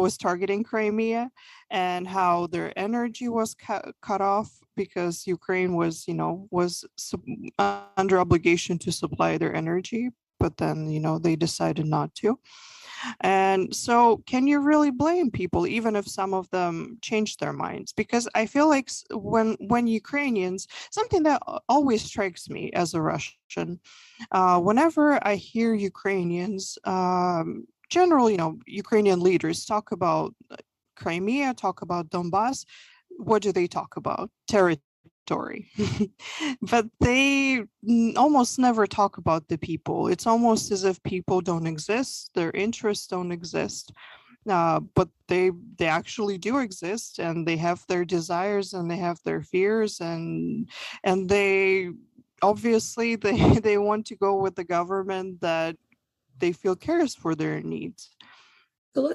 was targeting Crimea, and how their energy was cut off because Ukraine was, under obligation to supply their energy. But then, they decided not to. And so can you really blame people, even if some of them changed their minds? Because I feel like when Ukrainians, something that always strikes me as a Russian, whenever I hear Ukrainians, general, Ukrainian leaders talk about Crimea, talk about Donbass, what do they talk about? Territory. But they almost never talk about the people. It's almost as if people don't exist, their interests don't exist, but they actually do exist, and they have their desires and they have their fears, and they obviously they want to go with the government that they feel cares for their needs. So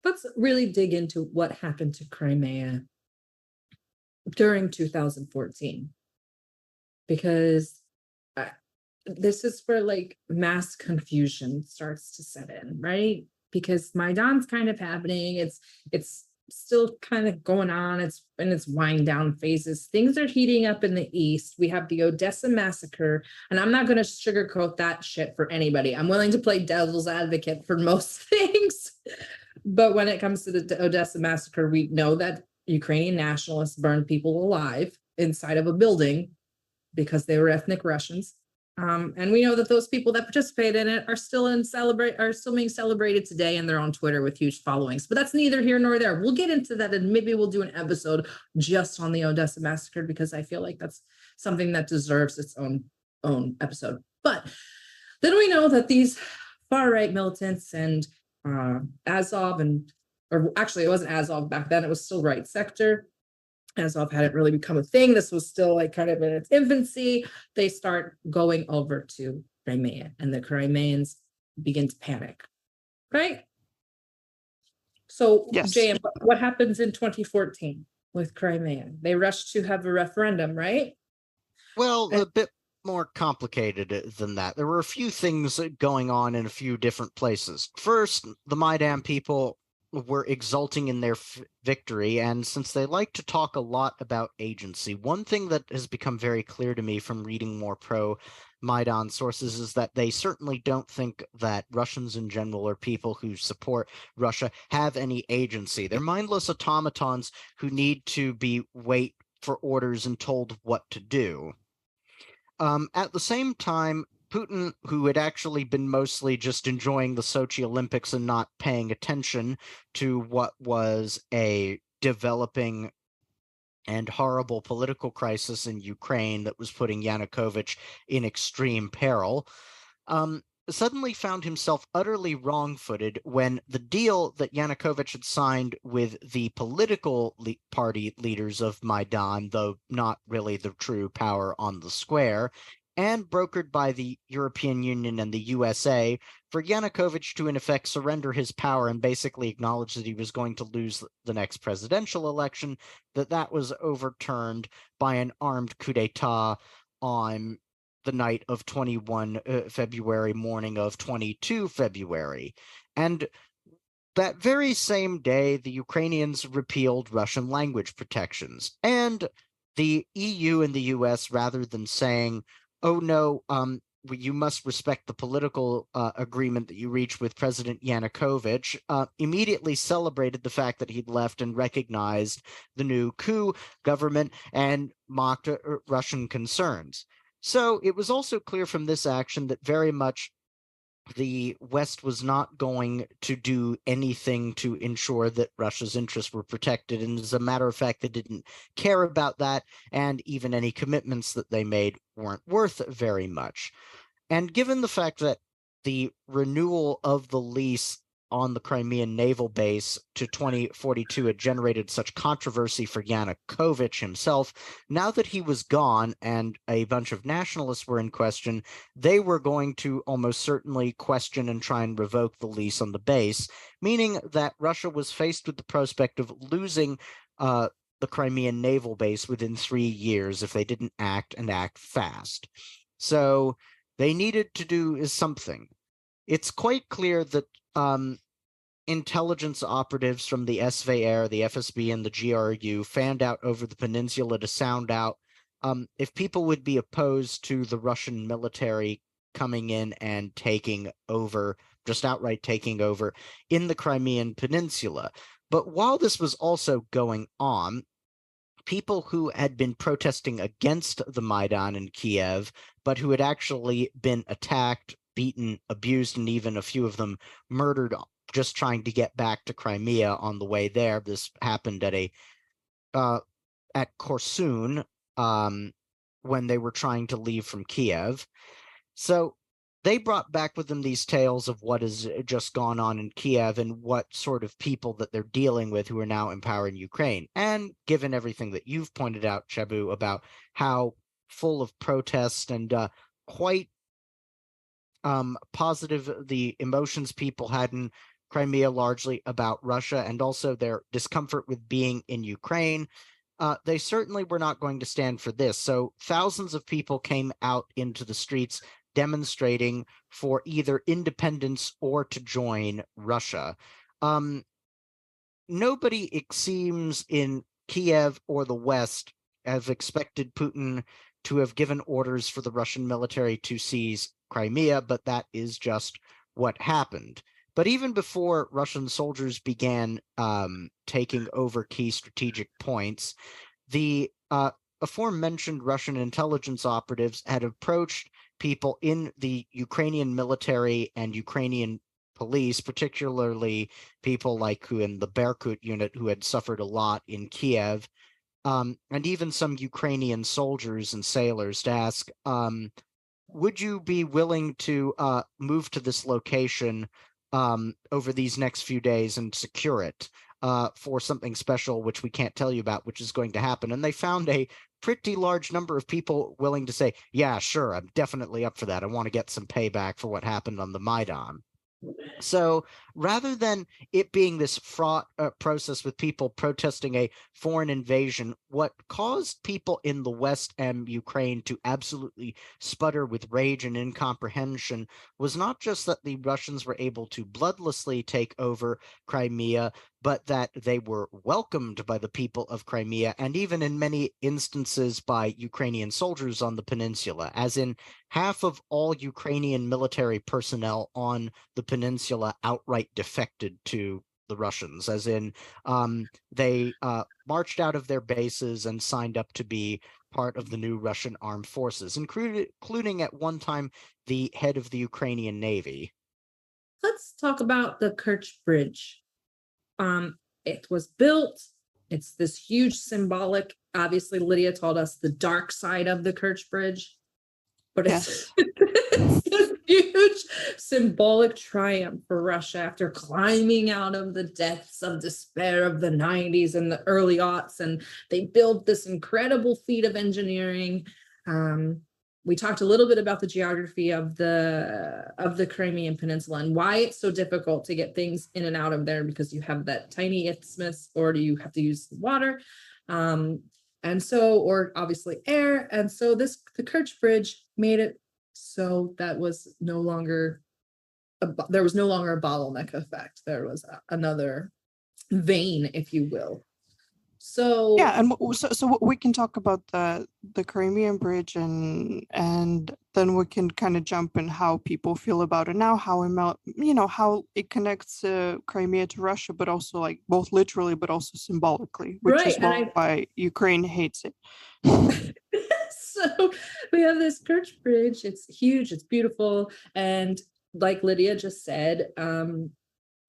let's really dig into what happened to Crimea during 2014, because this is where like mass confusion starts to set in, right? Because Maidan's kind of happening, it's still kind of going on, it's in its wind down phases. Things are heating up in the east. We have the Odessa massacre, and I'm not going to sugarcoat that shit for anybody. I'm willing to play devil's advocate for most things, but when it comes to the Odessa massacre, we know that Ukrainian nationalists burned people alive. inside of a building because they were ethnic Russians. And we know that those people that participated in it are still being celebrated today, and they're on Twitter with huge followings. But that's neither here nor there. We'll get into that, and maybe we'll do an episode just on the Odessa massacre, because I feel like that's something that deserves its own episode. But then we know that these far-right militants and Azov, or actually it wasn't Azov back then, it was still right sector. Azov hadn't really become a thing. This was still like kind of in its infancy. They start going over to Crimea, and the Crimeans begin to panic, right? So, Yes. JM, what happens in 2014 with Crimea? They rushed to have a referendum, right? Well, a bit more complicated than that. There were a few things going on in a few different places. First, the Maidan people were exulting in their victory, and since they like to talk a lot about agency, one thing that has become very clear to me from reading more pro-Maidan sources is that they certainly don't think that Russians in general, or people who support Russia, have any agency. They're mindless automatons who need to wait for orders and told what to do. At the same time, Putin, who had actually been mostly just enjoying the Sochi Olympics and not paying attention to what was a developing and horrible political crisis in Ukraine that was putting Yanukovych in extreme peril, suddenly found himself utterly wrong-footed when the deal that Yanukovych had signed with the political party leaders of Maidan, though not really the true power on the square, and brokered by the European Union and the USA, for Yanukovych to in effect surrender his power and basically acknowledge that he was going to lose the next presidential election, that was overturned by an armed coup d'etat on the night of 21 February, morning of 22 February. And that very same day, the Ukrainians repealed Russian language protections. And the EU and the US, rather than saying, oh no, you must respect the political agreement that you reached with President Yanukovych, immediately celebrated the fact that he'd left and recognized the new coup government and mocked Russian concerns. So it was also clear from this action that very much the West was not going to do anything to ensure that Russia's interests were protected. And as a matter of fact, they didn't care about that. And even any commitments that they made weren't worth very much. And given the fact that the renewal of the lease on the Crimean naval base to 2042 had generated such controversy for Yanukovych himself, now that he was gone and a bunch of nationalists were in question, they were going to almost certainly question and try and revoke the lease on the base, meaning that Russia was faced with the prospect of losing the Crimean naval base within 3 years if they didn't act fast. So they needed to do something. It's quite clear that intelligence operatives from the SVR, the FSB, and the GRU fanned out over the peninsula to sound out if people would be opposed to the Russian military coming in and taking over, just outright taking over, in the Crimean Peninsula. But while this was also going on, people who had been protesting against the Maidan in Kiev, but who had actually been attacked, beaten, abused, and even a few of them murdered just trying to get back to Crimea on the way there. This happened at Korsun when they were trying to leave from Kiev. So they brought back with them these tales of what has just gone on in Kiev and what sort of people that they're dealing with who are now in power in Ukraine. And given everything that you've pointed out, Chabu, about how full of protest and quite positive the emotions people had in Crimea, largely about Russia, and also their discomfort with being in Ukraine, they certainly were not going to stand for this. So thousands of people came out into the streets demonstrating for either independence or to join Russia. Nobody, it seems, in Kiev or the West have expected Putin to have given orders for the Russian military to seize Crimea, but that is just what happened. But even before Russian soldiers began taking over key strategic points, the aforementioned Russian intelligence operatives had approached people in the Ukrainian military and Ukrainian police, particularly people like who in the Berkut unit who had suffered a lot in Kiev, and even some Ukrainian soldiers and sailors to ask, would you be willing to move to this location over these next few days and secure it for something special, which we can't tell you about, which is going to happen? And they found a pretty large number of people willing to say, yeah, sure, I'm definitely up for that. I want to get some payback for what happened on the Maidan. So rather than it being this fraught process with people protesting a foreign invasion, what caused people in the West and Ukraine to absolutely sputter with rage and incomprehension was not just that the Russians were able to bloodlessly take over Crimea, but that they were welcomed by the people of Crimea, and even in many instances by Ukrainian soldiers on the peninsula, as in half of all Ukrainian military personnel on the peninsula outright defected to the Russians, as in they marched out of their bases and signed up to be part of the new Russian armed forces, including at one time the head of the Ukrainian Navy. Let's talk about the Kerch Bridge. It was built. It's this huge symbolic. Obviously, Lydia told us the dark side of the Kerch Bridge, but it's, it's this huge symbolic triumph for Russia after climbing out of the depths of despair of the 90s and the early aughts, and they built this incredible feat of engineering. We talked a little bit about the geography of the Crimean Peninsula and why it's so difficult to get things in and out of there, because you have that tiny isthmus, or do you have to use water, and so, or obviously air. And so the Kerch Bridge made it so that was no longer there was no longer a bottleneck effect. There was another vein, if you will. So yeah, and so we can talk about the Crimean Bridge, and then we can kind of jump in how people feel about it now, how how it connects Crimea to Russia, but also like both literally but also symbolically, which is why Ukraine hates it. So we have this Kerch Bridge. It's huge, it's beautiful, and like Lydia just said,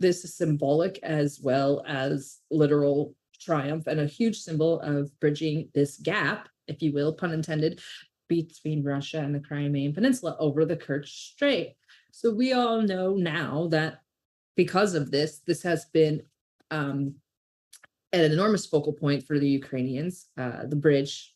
this is symbolic as well as literal triumph, and a huge symbol of bridging this gap, if you will, pun intended, between Russia and the Crimean Peninsula over the Kerch Strait. So we all know now that because of this has been an enormous focal point for the Ukrainians, the bridge,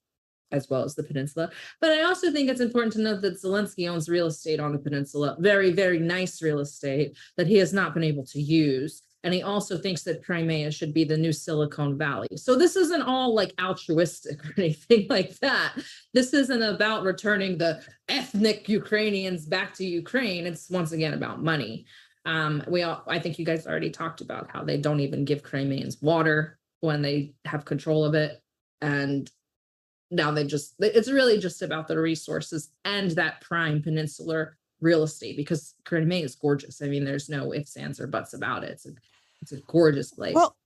as well as the peninsula. But I also think it's important to note that Zelensky owns real estate on the peninsula, very, very nice real estate that he has not been able to use. And he also thinks that Crimea should be the new Silicon Valley. So this isn't all like altruistic or anything like that. This isn't about returning the ethnic Ukrainians back to Ukraine. It's once again about money. I think you guys already talked about how they don't even give Crimeans water when they have control of it. And now it's really just about the resources and that prime peninsular real estate, because Crimea is gorgeous. I mean, there's no ifs, ands, or buts about it. It's a gorgeous place. Well,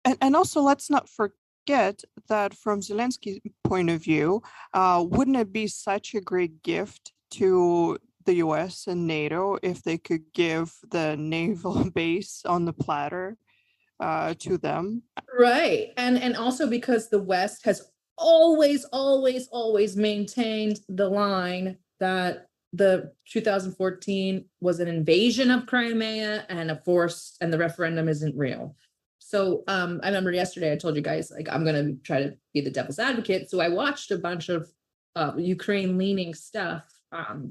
and also let's not forget that from Zelensky's point of view, wouldn't it be such a great gift to the US and NATO if they could give the naval base on the platter to them? Right. And also because the West has always maintained the line that the 2014 was an invasion of Crimea and the referendum isn't real. So I remember yesterday I told you guys, like, I'm going to try to be the devil's advocate. So I watched a bunch of Ukraine leaning stuff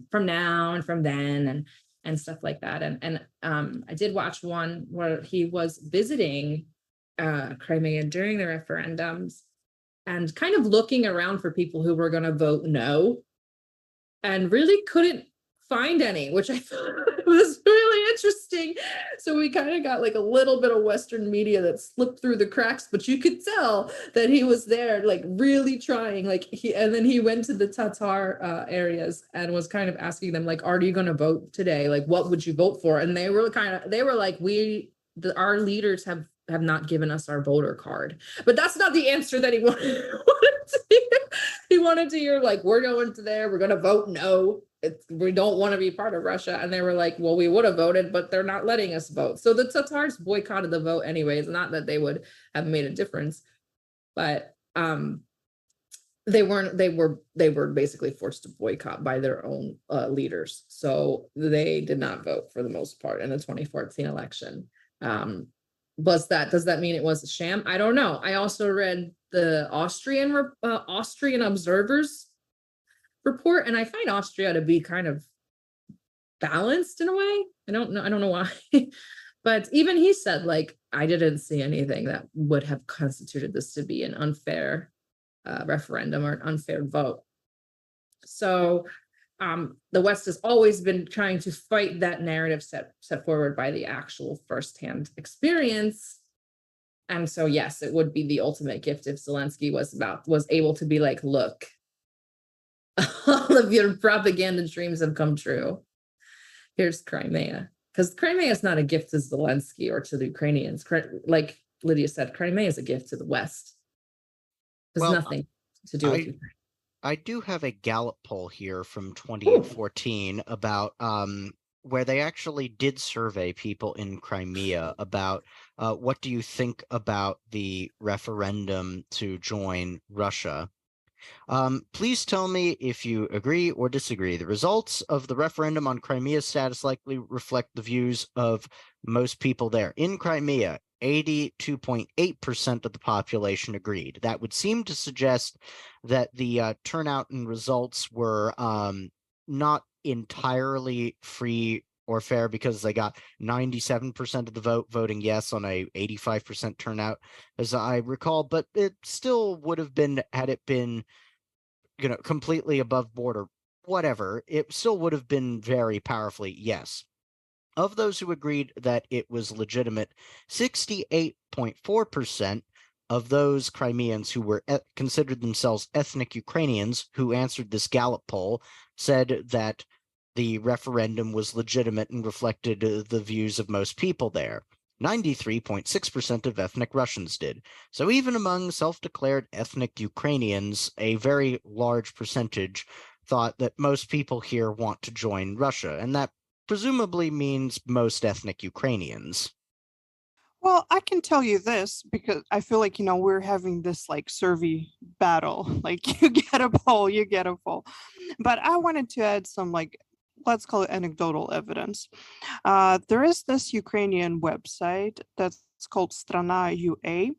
from now and from then and stuff like that. And I did watch one where he was visiting Crimea during the referendums and kind of looking around for people who were going to vote no, and really couldn't find any, which I thought was really interesting. So we kind of got like a little bit of Western media that slipped through the cracks, but you could tell that he was there, like really trying, and then he went to the Tatar areas and was kind of asking them, like, are you going to vote today? Like, what would you vote for? And they were like, our leaders have not given us our voter card. But that's not the answer that he wanted to hear. He wanted to hear like, we're going to there, we're going to vote no. We don't want to be part of Russia. And they were like, well, we would have voted, but they're not letting us vote. So the Tatars boycotted the vote anyways. Not that they would have made a difference, but they were basically forced to boycott by their own leaders. So they did not vote for the most part in the 2014 election. Does that mean it was a sham? I don't know. I also read the Austrian Observer's report, and I find Austria to be kind of balanced in a way. I don't know why. But even he said, like, I didn't see anything that would have constituted this to be an unfair referendum or an unfair vote. So the West has always been trying to fight that narrative set forward by the actual firsthand experience. And so, yes, it would be the ultimate gift if Zelensky was able to be like, look, all of your propaganda dreams have come true. Here's Crimea. Because Crimea is not a gift to Zelensky or to the Ukrainians. Like Lydia said, Crimea is a gift to the West. There's nothing to do with Ukraine. I do have a Gallup poll here from 2014 about where they actually did survey people in Crimea about what do you think about the referendum to join Russia. Please tell me if you agree or disagree. The results of the referendum on Crimea's status likely reflect the views of most people there. In Crimea, 82.8% of the population agreed. That would seem to suggest that the turnout and results were not entirely free or fair, because they got 97% of the vote voting yes on a 85% turnout, as I recall, but it still would have been, had it been, completely above board or whatever, it still would have been very powerfully yes. Of those who agreed that it was legitimate, 68.4% of those Crimeans who were considered themselves ethnic Ukrainians who answered this Gallup poll said that the referendum was legitimate and reflected the views of most people there. 93.6% of ethnic Russians did. So even among self-declared ethnic Ukrainians, a very large percentage thought that most people here want to join Russia, and that presumably means most ethnic Ukrainians. Well, I can tell you this because I feel like, we're having this like survey battle. Like you get a poll, you get a poll. But I wanted to add some let's call it anecdotal evidence. There is this Ukrainian website that's called Strana UA.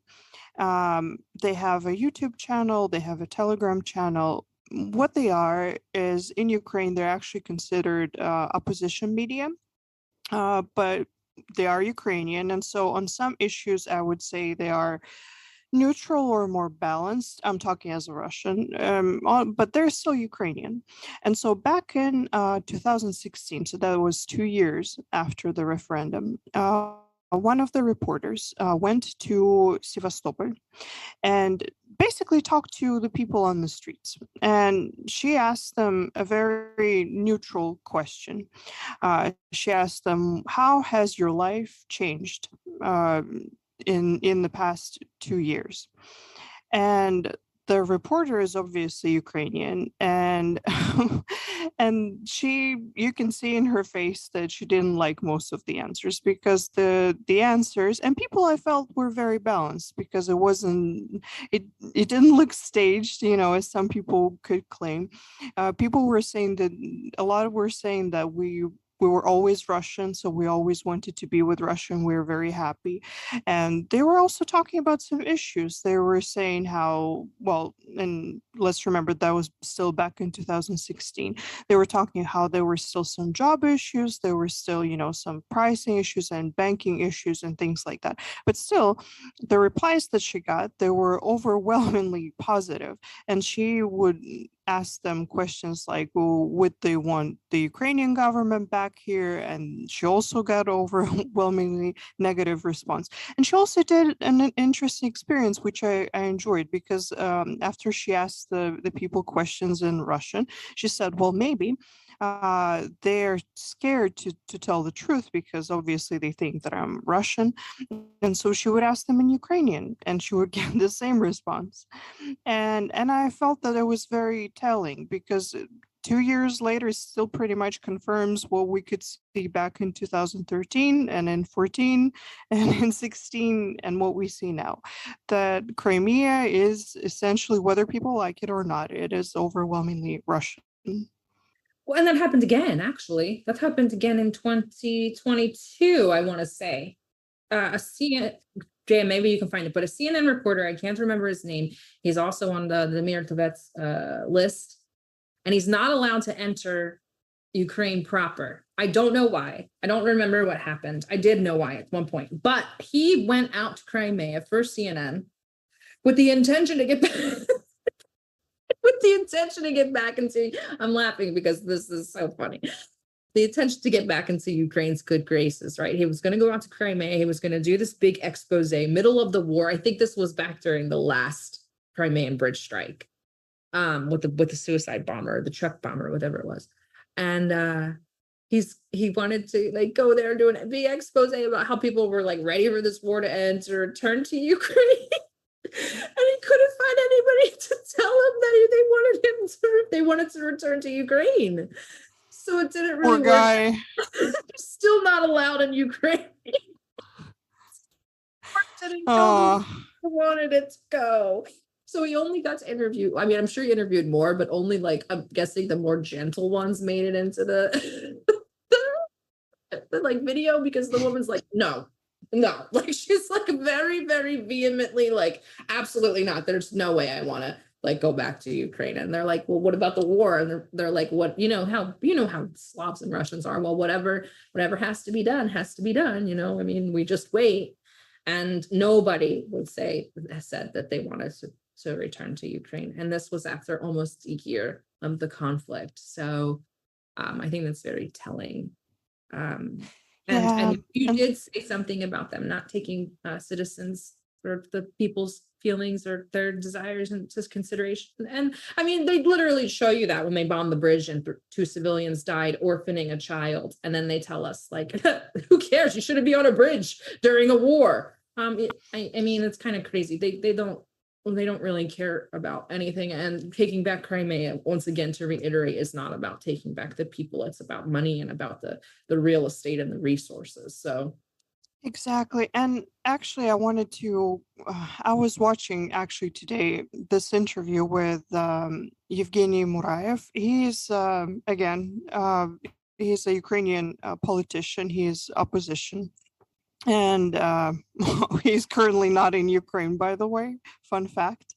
They have a YouTube channel, they have a Telegram channel. What they are is in Ukraine, they're actually considered opposition media, but they are Ukrainian. And so on some issues, I would say they are neutral or more balanced. I'm talking as a Russian, but they're still Ukrainian. And so back in 2016, so that was 2 years after the referendum, one of the reporters went to Sevastopol and basically talked to the people on the streets. And she asked them a very neutral question. She asked them, how has your life changed in the past 2 years? And the reporter is obviously Ukrainian, and and you can see in her face that she didn't like most of the answers, because the answers and people, I felt, were very balanced, because it didn't look staged, as some people could claim. People were saying that a lot were saying that we were always Russian, so we always wanted to be with Russia, and we were very happy. And they were also talking about some issues. They were saying how, well, and let's remember that was still back in 2016. They were talking how there were still some job issues, there were still, some pricing issues and banking issues and things like that. But still, the replies that she got, they were overwhelmingly positive. And she would ask them questions like, well, would they want the Ukrainian government back here? And she also got overwhelmingly negative response. And she also did an interesting experience, which I enjoyed, because after she asked the people questions in Russian, she said, well, maybe they're scared to tell the truth because obviously they think that I'm Russian. And so she would ask them in Ukrainian and she would get the same response. And I felt that it was very telling because 2 years later it still pretty much confirms what we could see back in 2013 and in 14 and in 16 and what we see now. That Crimea is essentially, whether people like it or not, it is overwhelmingly Russian. Well, and that happened again, actually. That happened again in 2022, I want to say. A CNN, Jay, maybe you can find it, but a CNN reporter, I can't remember his name. He's also on the Mir Tvet's list, and he's not allowed to enter Ukraine proper. I don't know why. I don't remember what happened. I did know why at one point, but he went out to Crimea for CNN with the intention to get back. With the intention to get back into, I'm laughing because this is so funny. The intention to get back into Ukraine's good graces, right? He was going to go out to Crimea. He was going to do this big expose, middle of the war. I think this was back during the last Crimean bridge strike, with the suicide bomber, the truck bomber, whatever it was. And he wanted to like go there and do a big expose about how people were like ready for this war to end, to return to Ukraine. And he couldn't find anybody to tell him that they wanted to return to Ukraine. So it didn't really Poor guy. work. Still not allowed in Ukraine. Didn't Oh. wanted it to go. So he only got to interview. I mean, I'm sure he interviewed more, but only like, I'm guessing the more gentle ones made it into the like video, because the woman's like, no, like she's like very, very vehemently like, absolutely not. There's no way I want to like go back to Ukraine. And they're like, well, what about the war? And they're like, what, you know how Slavs and Russians are. Well, whatever has to be done has to be done. I mean, we just wait. And nobody said that they wanted to return to Ukraine. And this was after almost a year of the conflict. So I think that's very telling. And you did say something about them not taking citizens or the people's feelings or their desires into consideration. And I mean, they literally show you that when they bombed the bridge and 2 civilians died, orphaning a child. And then they tell us like, who cares? You shouldn't be on a bridge during a war. I mean, it's kind of crazy. They don't really care about anything. And taking back Crimea, once again, to reiterate, is not about taking back the people. It's about money and about the real estate and the resources. So Exactly. And actually, I was watching actually today this interview with Yevgeny Murayev. He's, he's a Ukrainian politician. He's opposition. And he's currently not in Ukraine, by the way. Fun fact.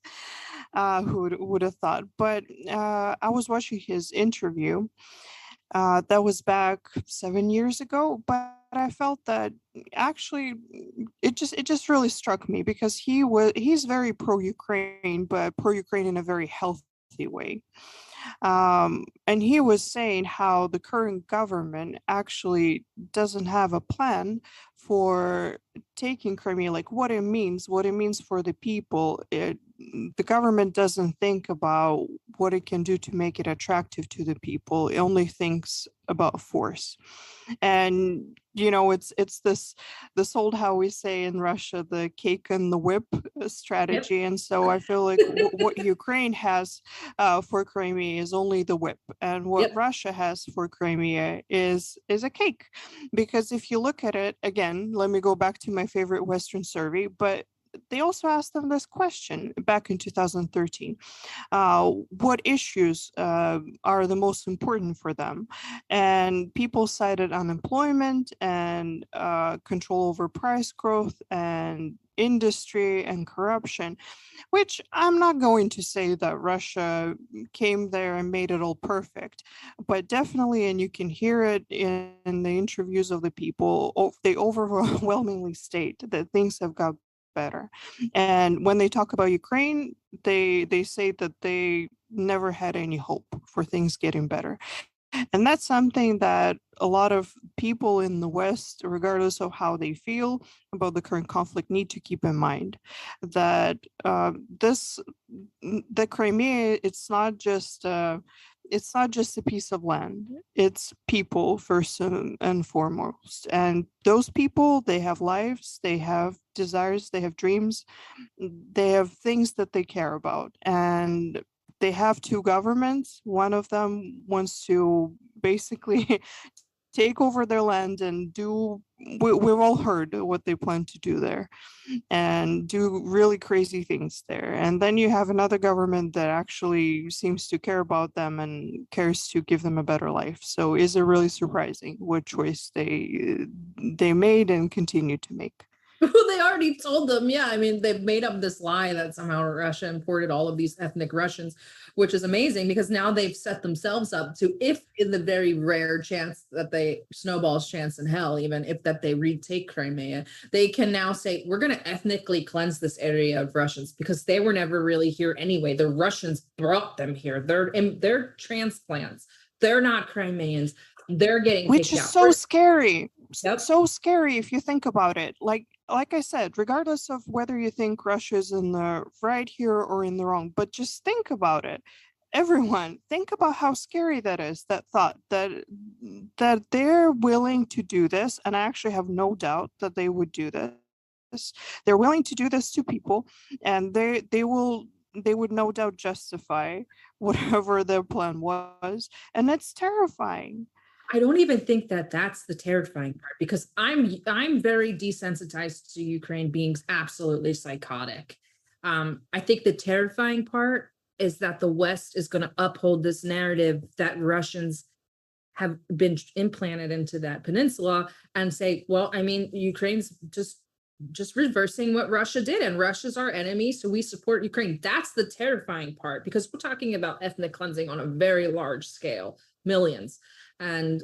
Who would have thought? But I was watching his interview. That was back 7 years ago, but I felt that actually it just really struck me because he's very pro-Ukraine, but pro-Ukraine in a very healthy way. And he was saying how the current government actually doesn't have a plan for taking Crimea, like what it means for the people. The government doesn't think about what it can do to make it attractive to the people. It only thinks about force. And it's this old, how we say in Russia, the cake and the whip strategy. Yep. And so I feel like what Ukraine has for Crimea is only the whip, and what yep. Russia has for Crimea is a cake. Because if you look at it again, let me go back to my favorite Western survey, but they also asked them this question back in 2013. What issues are the most important for them? And people cited unemployment and control over price growth and industry and corruption, which I'm not going to say that Russia came there and made it all perfect, but definitely, and you can hear it in the interviews of the people, they overwhelmingly state that things have got better. And when they talk about Ukraine, they say that they never had any hope for things getting better. And that's something that a lot of people in the West, regardless of how they feel about the current conflict, need to keep in mind. That the Crimea, it's not just it's not just a piece of land, it's people first and foremost. And those people, they have lives, they have desires, they have dreams, they have things that they care about. And they have two governments. One of them wants to basically take over their land and do, we've all heard what they plan to do there and do really crazy things there. And then you have another government that actually seems to care about them and cares to give them a better life. So is it really surprising what choice they made and continue to make? They already told them, yeah. I mean, they've made up this lie that somehow Russia imported all of these ethnic Russians, which is amazing because now they've set themselves up to, if in the very rare chance that they snowballs chance in hell, even if that they retake Crimea, they can now say, we're going to ethnically cleanse this area of Russians because they were never really here anyway. The Russians brought them here. They're transplants. They're not Crimeans. They're getting which is kicked out. so scary. Yep. So scary if you think about it. Like I said, regardless of whether you think Russia's in the right here or in the wrong, but just think about it. Everyone, think about how scary that is, that thought that they're willing to do this, and I actually have no doubt that they would do this. They're willing to do this to people, and they would no doubt justify whatever their plan was, and it's terrifying. I don't even think that that's the terrifying part because I'm very desensitized to Ukraine being absolutely psychotic. I think the terrifying part is that the West is going to uphold this narrative that Russians have been implanted into that peninsula and say, well, I mean, Ukraine's just reversing what Russia did, and Russia's our enemy, so we support Ukraine. That's the terrifying part because we're talking about ethnic cleansing on a very large scale, millions. And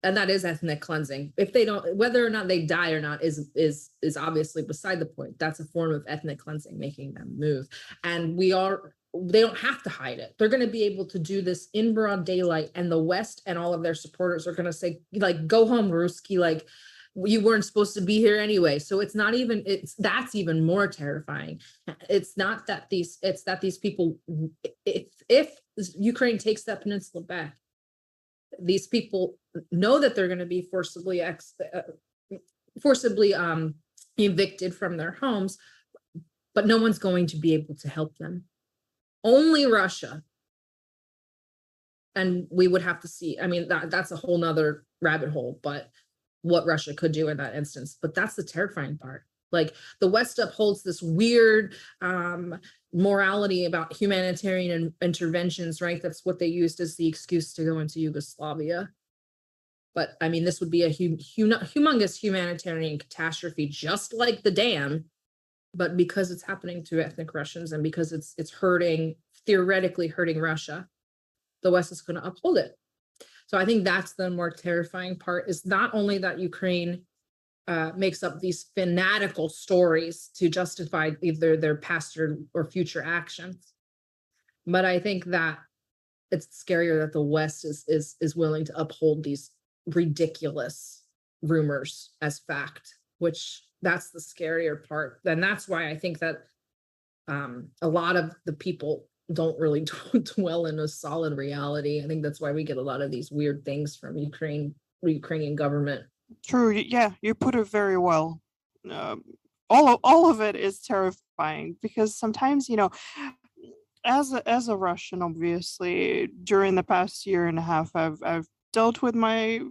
that is ethnic cleansing. If they don't, whether or not they die or not is obviously beside the point. That's a form of ethnic cleansing, making them move. And they don't have to hide it. They're going to be able to do this in broad daylight, and the West and all of their supporters are going to say, like, go home, Ruski, like, you weren't supposed to be here anyway. So that's even more terrifying. It's that these people, if Ukraine takes that peninsula back, these people know that they're going to be forcibly evicted from their homes, but no one's going to be able to help them. Only Russia. And we would have to see, I mean, that's a whole nother rabbit hole, but what Russia could do in that instance. But that's the terrifying part. Like, the West upholds this weird morality about humanitarian interventions, right? That's what they used as the excuse to go into Yugoslavia. But I mean, this would be a humongous humanitarian catastrophe, just like the dam. But because it's happening to ethnic Russians and because it's theoretically hurting Russia, the West is going to uphold it. So I think that's the more terrifying part, is not only that Ukraine makes up these fanatical stories to justify either their past or future actions, but I think that it's scarier that the West is willing to uphold these ridiculous rumors as fact, which that's the scarier part. And that's why I think that a lot of the people don't really dwell in a solid reality. I think that's why we get a lot of these weird things from Ukrainian government. True. Yeah, you put it very well. All of it is terrifying because sometimes, as a Russian, obviously, during the past year and a half, I've dealt with my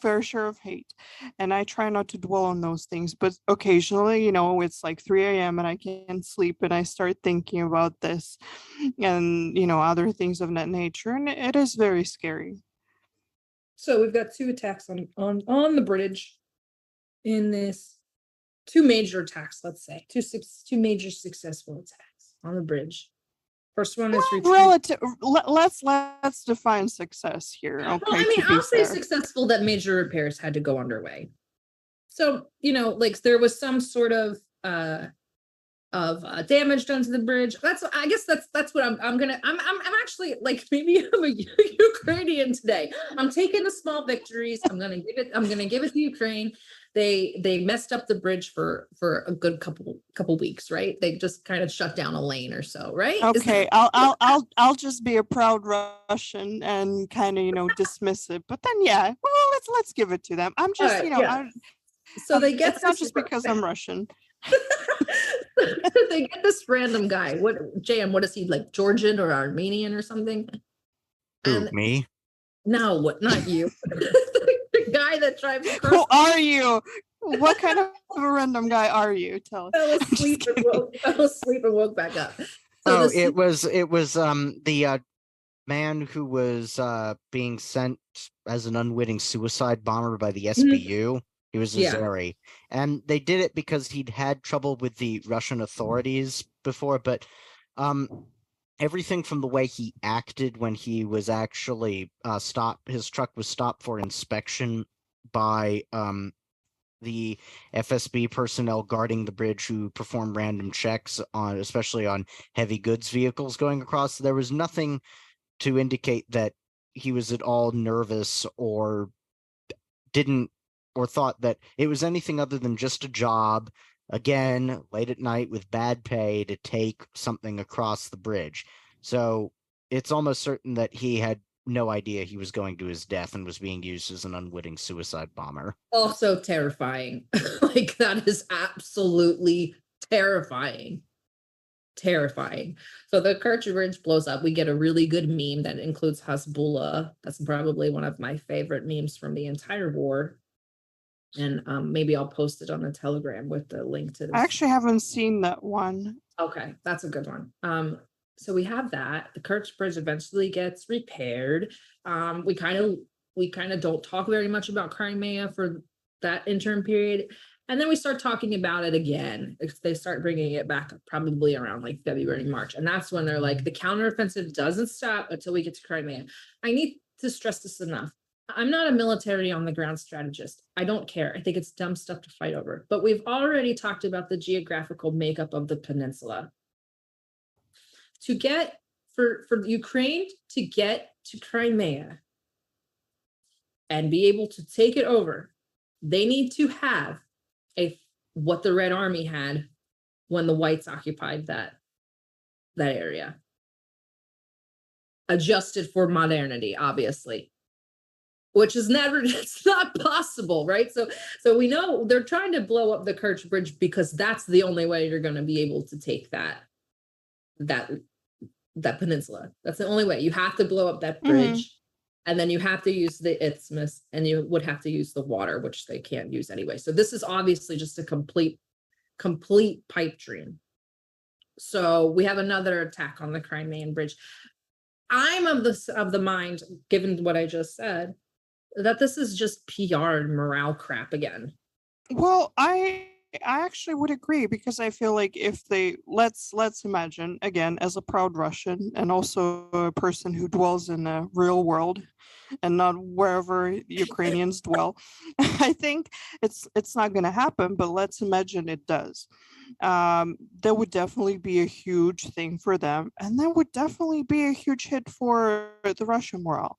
fair share of hate, and I try not to dwell on those things. But occasionally, it's like 3 a.m. and I can't sleep, and I start thinking about this, and other things of that nature, and it is very scary. So we've got two attacks on the bridge in this, two major attacks, let's say, two major successful attacks on the bridge. First one is relative. Let's define success here. Okay, well, I mean, I'll say successful that major repairs had to go underway. So, like, there was some sort of damage done to the bridge. I guess that's what I'm actually, like, maybe I'm a Ukrainian today. I'm taking the small victories. I'm gonna give it to Ukraine. they messed up the bridge for a good couple weeks, right? They just kind of shut down a lane or so, right? Okay, I'll just be a proud Russian and kind of dismiss it. But then yeah, well, let's give it to them. I'm just yeah. So they get it's not just because I'm Russian. They get this random guy. What is he, like Georgian or Armenian or something? Who, me? No, what? Not you. The guy that drives across. Who are you? What kind of a random guy are you? Tell us. Fell asleep and woke back up. So it was the man who was being sent as an unwitting suicide bomber by the SBU. He was Azeri. And they did it because he'd had trouble with the Russian authorities before, but everything from the way he acted when he was actually stopped, his truck was stopped for inspection by the FSB personnel guarding the bridge who perform random checks on, especially on heavy goods vehicles going across. There was nothing to indicate that he was at all nervous or thought that it was anything other than just a job, again, late at night with bad pay to take something across the bridge. So it's almost certain that he had no idea he was going to his death and was being used as an unwitting suicide bomber. Also terrifying. Like, that is absolutely terrifying. Terrifying. So the Kerch Bridge blows up. We get a really good meme that includes Hasbullah. That's probably one of my favorite memes from the entire war. And maybe I'll post it on the Telegram with the link to this. I actually haven't seen that one. Okay, that's a good one. So we have that. The Kerch Bridge eventually gets repaired. We kind of don't talk very much about Crimea for that interim period. And then we start talking about it again. They start bringing it back probably around like February, March. And that's when they're like, the counteroffensive doesn't stop until we get to Crimea. I need to stress this enough. I'm not a military on the ground strategist. I don't care. I think it's dumb stuff to fight over. But we've already talked about the geographical makeup of the peninsula. To get, for Ukraine to get to Crimea and be able to take it over, they need to have what the Red Army had when the whites occupied that area. Adjusted for modernity, obviously. Which is never, it's not possible, right? So we know they're trying to blow up the Kerch Bridge because that's the only way you're going to be able to take that peninsula. That's the only way. You have to blow up that bridge, and then you have to use the isthmus, and you would have to use the water, which they can't use anyway. So this is obviously just a complete pipe dream. So we have another attack on the Crimean Bridge. I'm of the mind, given what I just said, that this is just PR and morale crap again. Well, I actually would agree, because I feel like if they let's imagine, again, as a proud Russian and also a person who dwells in the real world and not wherever Ukrainians dwell, I think it's not going to happen, but let's imagine it does. That would definitely be a huge thing for them, and that would definitely be a huge hit for the Russian morale,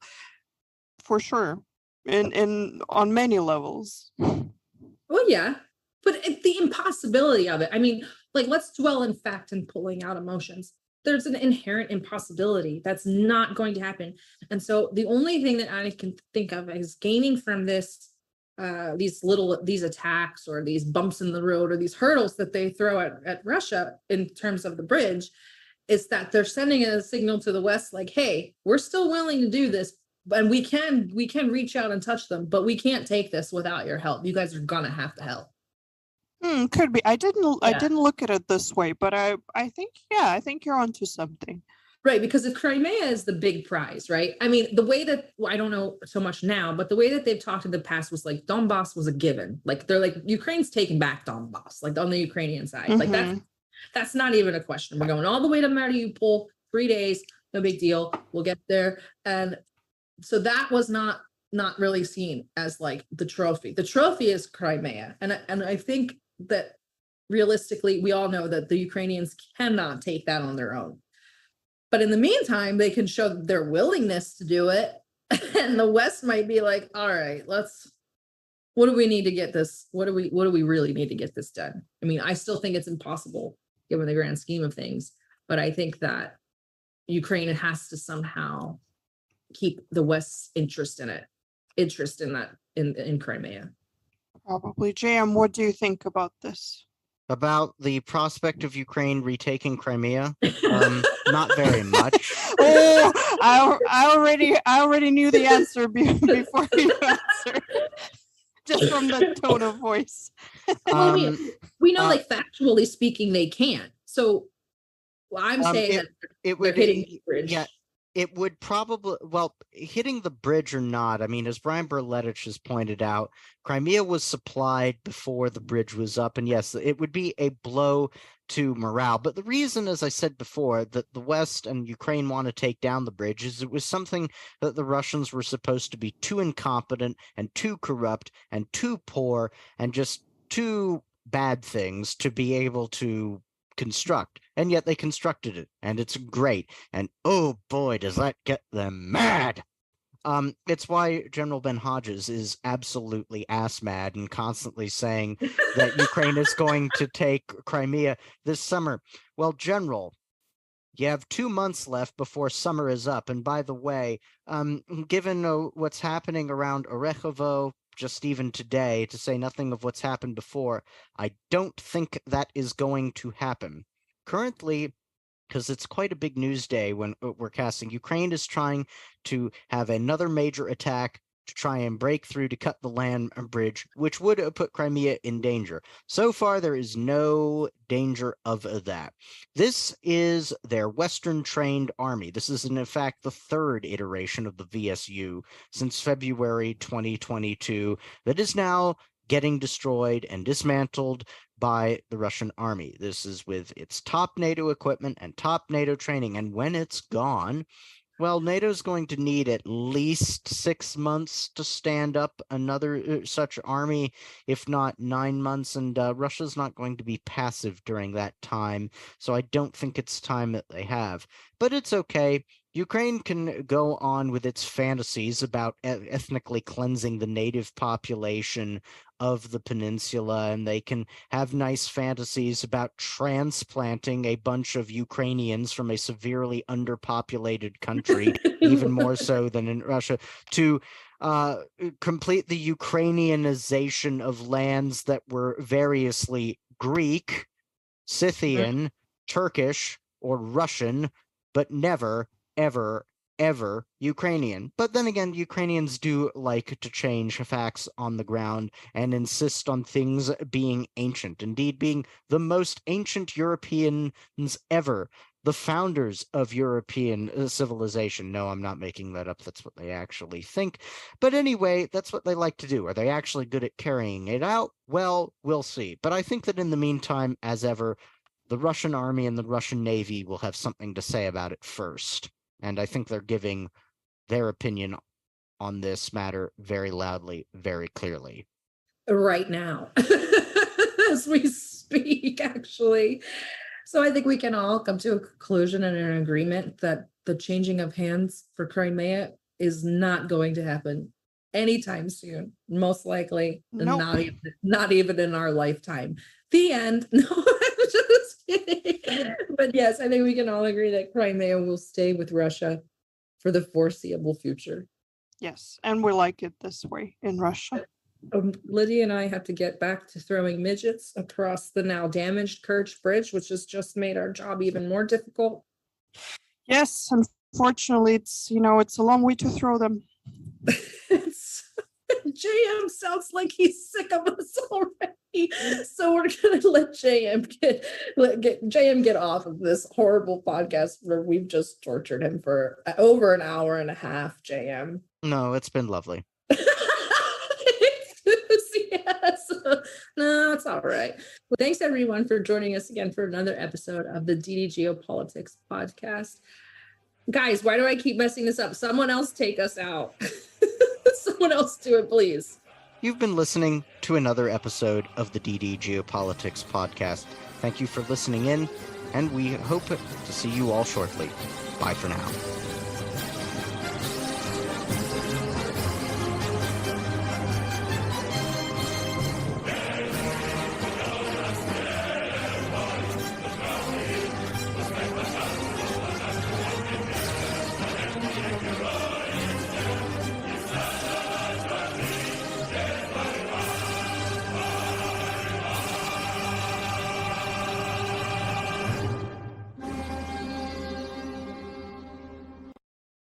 for sure, in on many levels. Well, yeah. But the impossibility of it, I mean, like, let's dwell in fact and pulling out emotions. There's an inherent impossibility that's not going to happen. And so the only thing that I can think of is gaining from this, these attacks or these bumps in the road or these hurdles that they throw at Russia in terms of the bridge, is that they're sending a signal to the West like, hey, we're still willing to do this, and we can reach out and touch them, but we can't take this without your help. You guys are gonna have to help. Could be. I didn't look at it this way, but I think you're onto something. Right, because if Crimea is the big prize, right? I mean, the way that, well, I don't know so much now, but the way that they've talked in the past was like Donbass was a given. Like, they're like, Ukraine's taking back Donbass, like on the Ukrainian side. Like that's not even a question. We're going all the way to Mariupol, 3 days, no big deal. We'll get there. And so that was not really seen as like the trophy. The trophy is Crimea. And I think that realistically, we all know that the Ukrainians cannot take that on their own. But in the meantime, they can show their willingness to do it. And the West might be like, all right, let's what do we need to get this? What do we really need to get this done? I mean, I still think it's impossible given the grand scheme of things, but I think that Ukraine has to somehow keep the West's interest in that in Crimea. Probably. JM, what do you think about this? About the prospect of Ukraine retaking Crimea? Not very much. Oh, I already knew the answer before you answered. Just from the tone of voice. Well, we know, like, factually speaking, they can't. So I'm saying that they're hitting the bridge. Yeah, it would probably, well, hitting the bridge or not. I mean, as Brian Berletich has pointed out, Crimea was supplied before the bridge was up. And yes, it would be a blow to morale. But the reason, as I said before, that the West and Ukraine want to take down the bridge is it was something that the Russians were supposed to be too incompetent and too corrupt and too poor and just too bad things to be able to construct, and yet they constructed it, and it's great, and oh boy, does that get them mad. It's why General Ben Hodges is absolutely ass mad and constantly saying that Ukraine is going to take Crimea this summer. Well, General, you have 2 months left before summer is up, and by the way, given what's happening around Orekhovo, just even today, to say nothing of what's happened before, I don't think that is going to happen. Currently, because it's quite a big news day when we're casting, Ukraine is trying to have another major attack to try and break through to cut the land bridge, which would put Crimea in danger. So far, there is no danger of that. This is their Western-trained army. This is, in fact, the third iteration of the VSU since February 2022 that is now getting destroyed and dismantled by the Russian army. This is with its top NATO equipment and top NATO training, and when it's gone, well, NATO's going to need at least 6 months to stand up another such army, if not 9 months, and Russia's not going to be passive during that time, so I don't think it's time that they have. But it's okay. Ukraine can go on with its fantasies about ethnically cleansing the native population of the peninsula, and they can have nice fantasies about transplanting a bunch of Ukrainians from a severely underpopulated country, even more so than in Russia, to complete the Ukrainianization of lands that were variously Greek, Scythian, Turkish, or Russian, but never, ever Ukrainian. But then again, Ukrainians do like to change facts on the ground and insist on things being ancient, indeed being the most ancient Europeans ever, the founders of European civilization. No, I'm not making that up. That's what they actually think. But anyway, that's what they like to do. Are they actually good at carrying it out? Well, we'll see. But I think that in the meantime, as ever, the Russian army and the Russian Navy will have something to say about it first. And I think they're giving their opinion on this matter very loudly, very clearly. Right now, as we speak, actually. So I think we can all come to a conclusion and an agreement that the changing of hands for Crimea is not going to happen anytime soon. Most likely, Nope. not even in our lifetime. The end. No, I'm just kidding. But yes, I think we can all agree that Crimea will stay with Russia for the foreseeable future. Yes, and we like it this way in Russia. Lydia and I have to get back to throwing midgets across the now damaged Kerch Bridge, which has just made our job even more difficult. Yes, unfortunately, it's a long way to throw them. JM sounds like he's sick of us already, so we're gonna let JM get off of this horrible podcast where we've just tortured him for over an hour and a half. JM. No, it's been lovely. Yes. No, it's all right. Well, thanks everyone for joining us again for another episode of the DD Geopolitics podcast. Guys, why do I keep messing this up? Someone else take us out. Someone else do it, please. You've been listening to another episode of the DD Geopolitics podcast. Thank you for listening in, and we hope to see you all shortly. Bye for now.